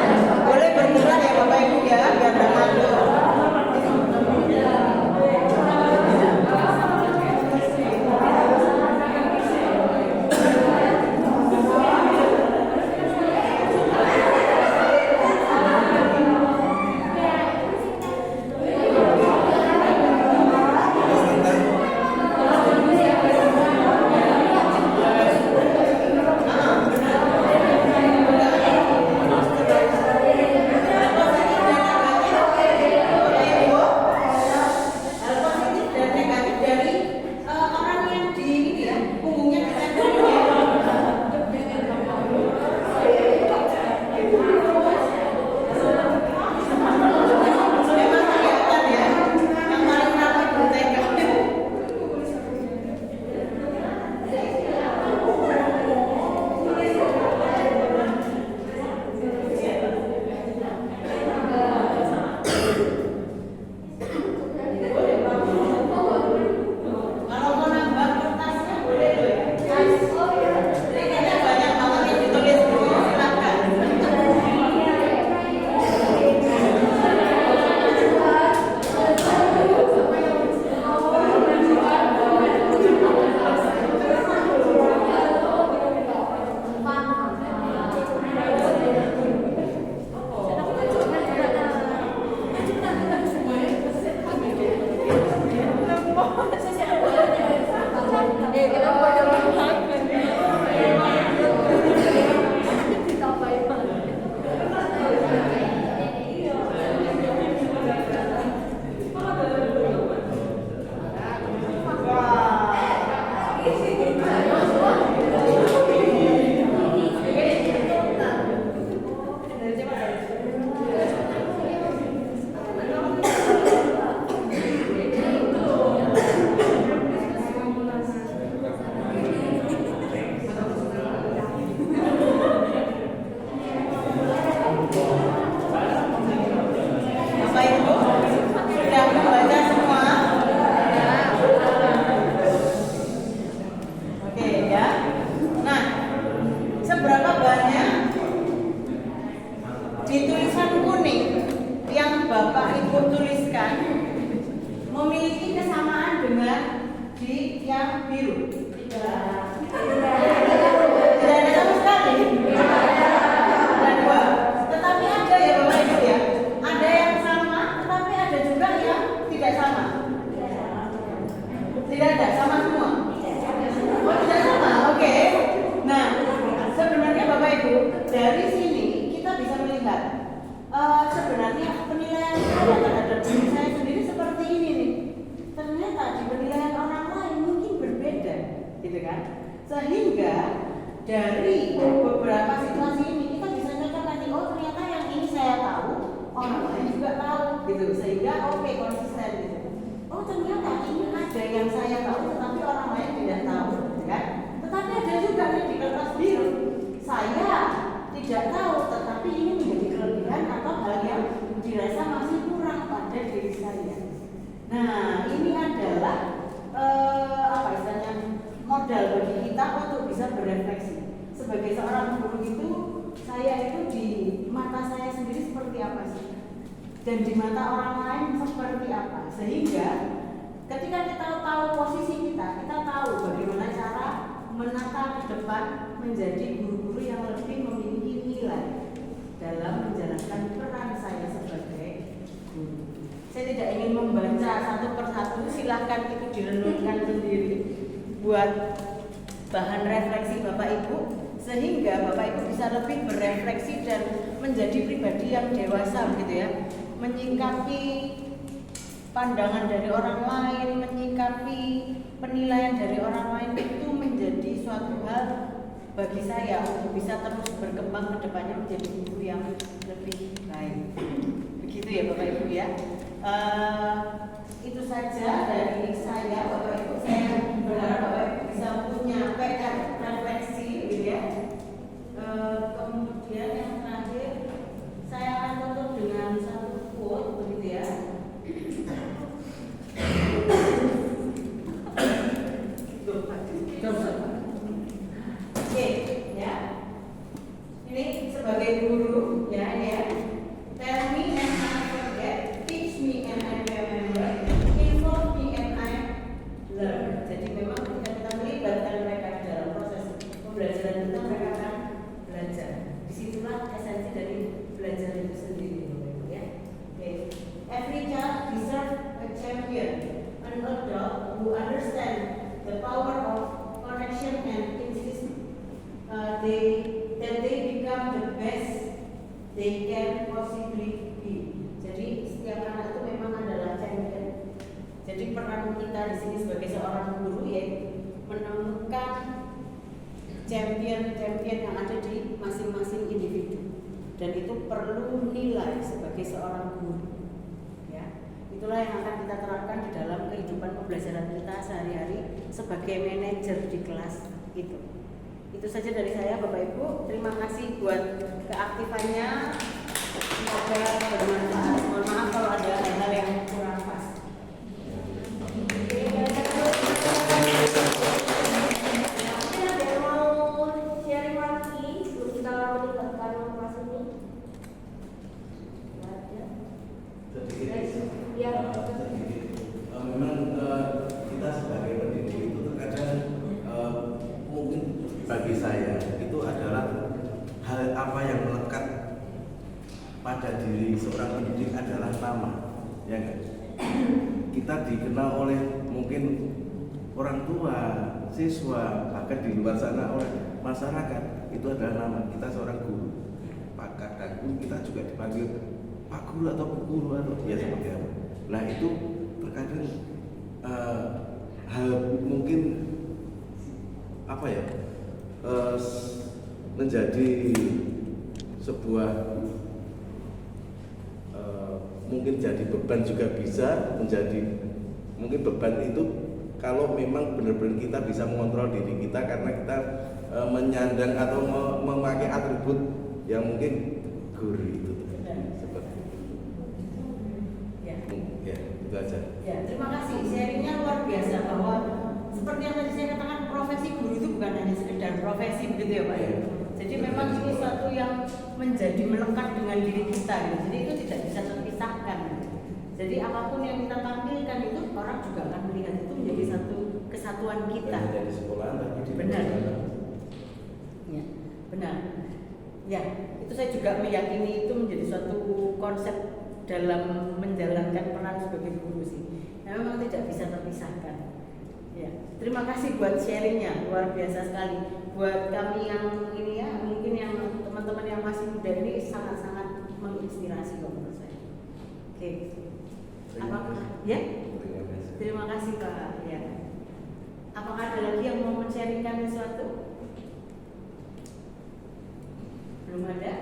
S1: di yang biru?
S4: Tidak.
S1: Tidak ada sama sekali. Ada dua. Tetapi ada ya Bapak Ibu ya. Ada yang sama, tetapi ada juga yang tidak sama. Tidak ada, sama semua. Oh tidak sama, oke. Nah, sebenarnya Bapak Ibu dari sini kita bisa melihat sebenarnya penilaian saya terhadap diri saya sendiri seperti ini nih. Ternyata di penilaian orang lain mungkin berbeda, gitu kan? Sehingga dari beberapa situasi ini kita bisa nyatakan nih, oh ternyata yang ini saya tahu, orang lain juga tahu, gitu. Sehingga oke, konsisten gitu. Oh ternyata ini ada yang saya tahu, tetapi orang lain tidak tahu, gitu kan? Tetapi ada juga nih di kertas biru, saya tidak tahu, tetapi ini menjadi kelebihan atau hal yang dirasa masih kurang pada diri saya. Nah, ini adalah apa istilahnya modal bagi kita untuk bisa berefleksi. Sebagai seorang guru itu, saya itu di mata saya sendiri seperti apa sih? Dan di mata orang lain seperti apa? Sehingga ketika kita tahu posisi kita tahu bagaimana cara menata ke depan menjadi guru-guru yang lebih memiliki nilai dalam menjalankan peran saya sebagai guru. Saya tidak ingin membaca satu persatu, silahkan itu direnungkan sendiri buat bahan refleksi Bapak Ibu, sehingga Bapak Ibu bisa lebih berefleksi dan menjadi pribadi yang dewasa gitu ya, menyikapi pandangan dari orang lain, menyikapi penilaian dari orang lain itu menjadi suatu hal bagi saya untuk bisa terus berkembang ke depannya menjadi guru yang lebih baik. Begitu ya Bapak Ibu ya. Itu saja dari saya Bapak Ibu. Saya berharap Bapak Ibu bisa punya PR refleksi gitu ya. Kemudian yang terakhir saya akan tutup dengan satu quote begitu ya. Oke, ya. Ini sebagai guru ya, ya. Tell me and I forget, teach me and I remember, involve me and I learn. Jadi memang ketika kita melibatkan mereka dalam proses pembelajaran itu, mereka akan belajar. Disitulah esensi dari belajar itu sendiri, ya. Okay. Every child deserves a champion, an adult who understands the power of connection and insist that they become the best they can possibly be. Jadi setiap anak itu memang adalah champion. Jadi peran kita di sini sebagai seorang guru ya menemukan champion-champion yang ada di masing-masing individu. Dan itu perlu nilai sebagai seorang guru. Ya, itulah yang akan kita terapkan di dalam kehidupan pembelajaran kita sehari-hari sebagai manajer di kelas itu. Itu saja dari saya Bapak Ibu. Terima kasih buat keaktifannya. Semoga bermanfaat. Mohon maaf kalau ada hal-hal yang kurang pas.
S4: Mungkin ada yang mau sharing lagi sebelum kita meninggalkan kelas ini? Tidak ada. Ya.
S5: Memang kita sebagai pendidik itu terkadang mungkin bagi saya itu adalah hal apa yang melekat pada diri seorang pendidik adalah nama, ya kan? Kita dikenal oleh mungkin orang tua, siswa, bahkan di luar sana oleh masyarakat, itu adalah nama kita seorang guru. Pak Kadang kita juga dipanggil Pak Guru atau Bu Guru atau ya seperti apa. Nah itu terkadang hal mungkin apa ya menjadi sebuah mungkin jadi beban juga bisa menjadi mungkin beban itu kalau memang benar-benar kita bisa mengontrol diri kita karena kita menyandang atau memakai atribut yang mungkin guru itu seperti itu. Ya, itu aja.
S1: Ya, terima kasih. Sharingnya luar biasa bahwa seperti yang tadi saya katakan profesi guru itu bukan hanya sekedar profesi begitu ya Pak ya. Jadi memang ini suatu yang menjadi melekat dengan diri kita gitu. Jadi itu tidak bisa terpisahkan. Jadi apapun yang kita tampilkan itu orang juga akan melihat itu menjadi satu kesatuan kita.
S5: Bukan hanya di sekolahan tapi di
S1: Benar.
S5: masyarakat.
S1: Ya, benar. Ya, itu saya juga meyakini itu menjadi suatu konsep dalam menjalankan peran sebagai guru sih. Nah, memang tidak bisa terpisahkan. Ya, terima kasih buat sharingnya, luar biasa sekali. Buat kami yang ini ya, mungkin yang teman-teman yang masih muda ini sangat-sangat menginspirasi kok menurut saya. Oke, apa? Ya,
S5: Terima kasih.
S1: terima kasih Pak. Ya, apakah ada lagi yang mau men-sharingkan sesuatu? Belum ada?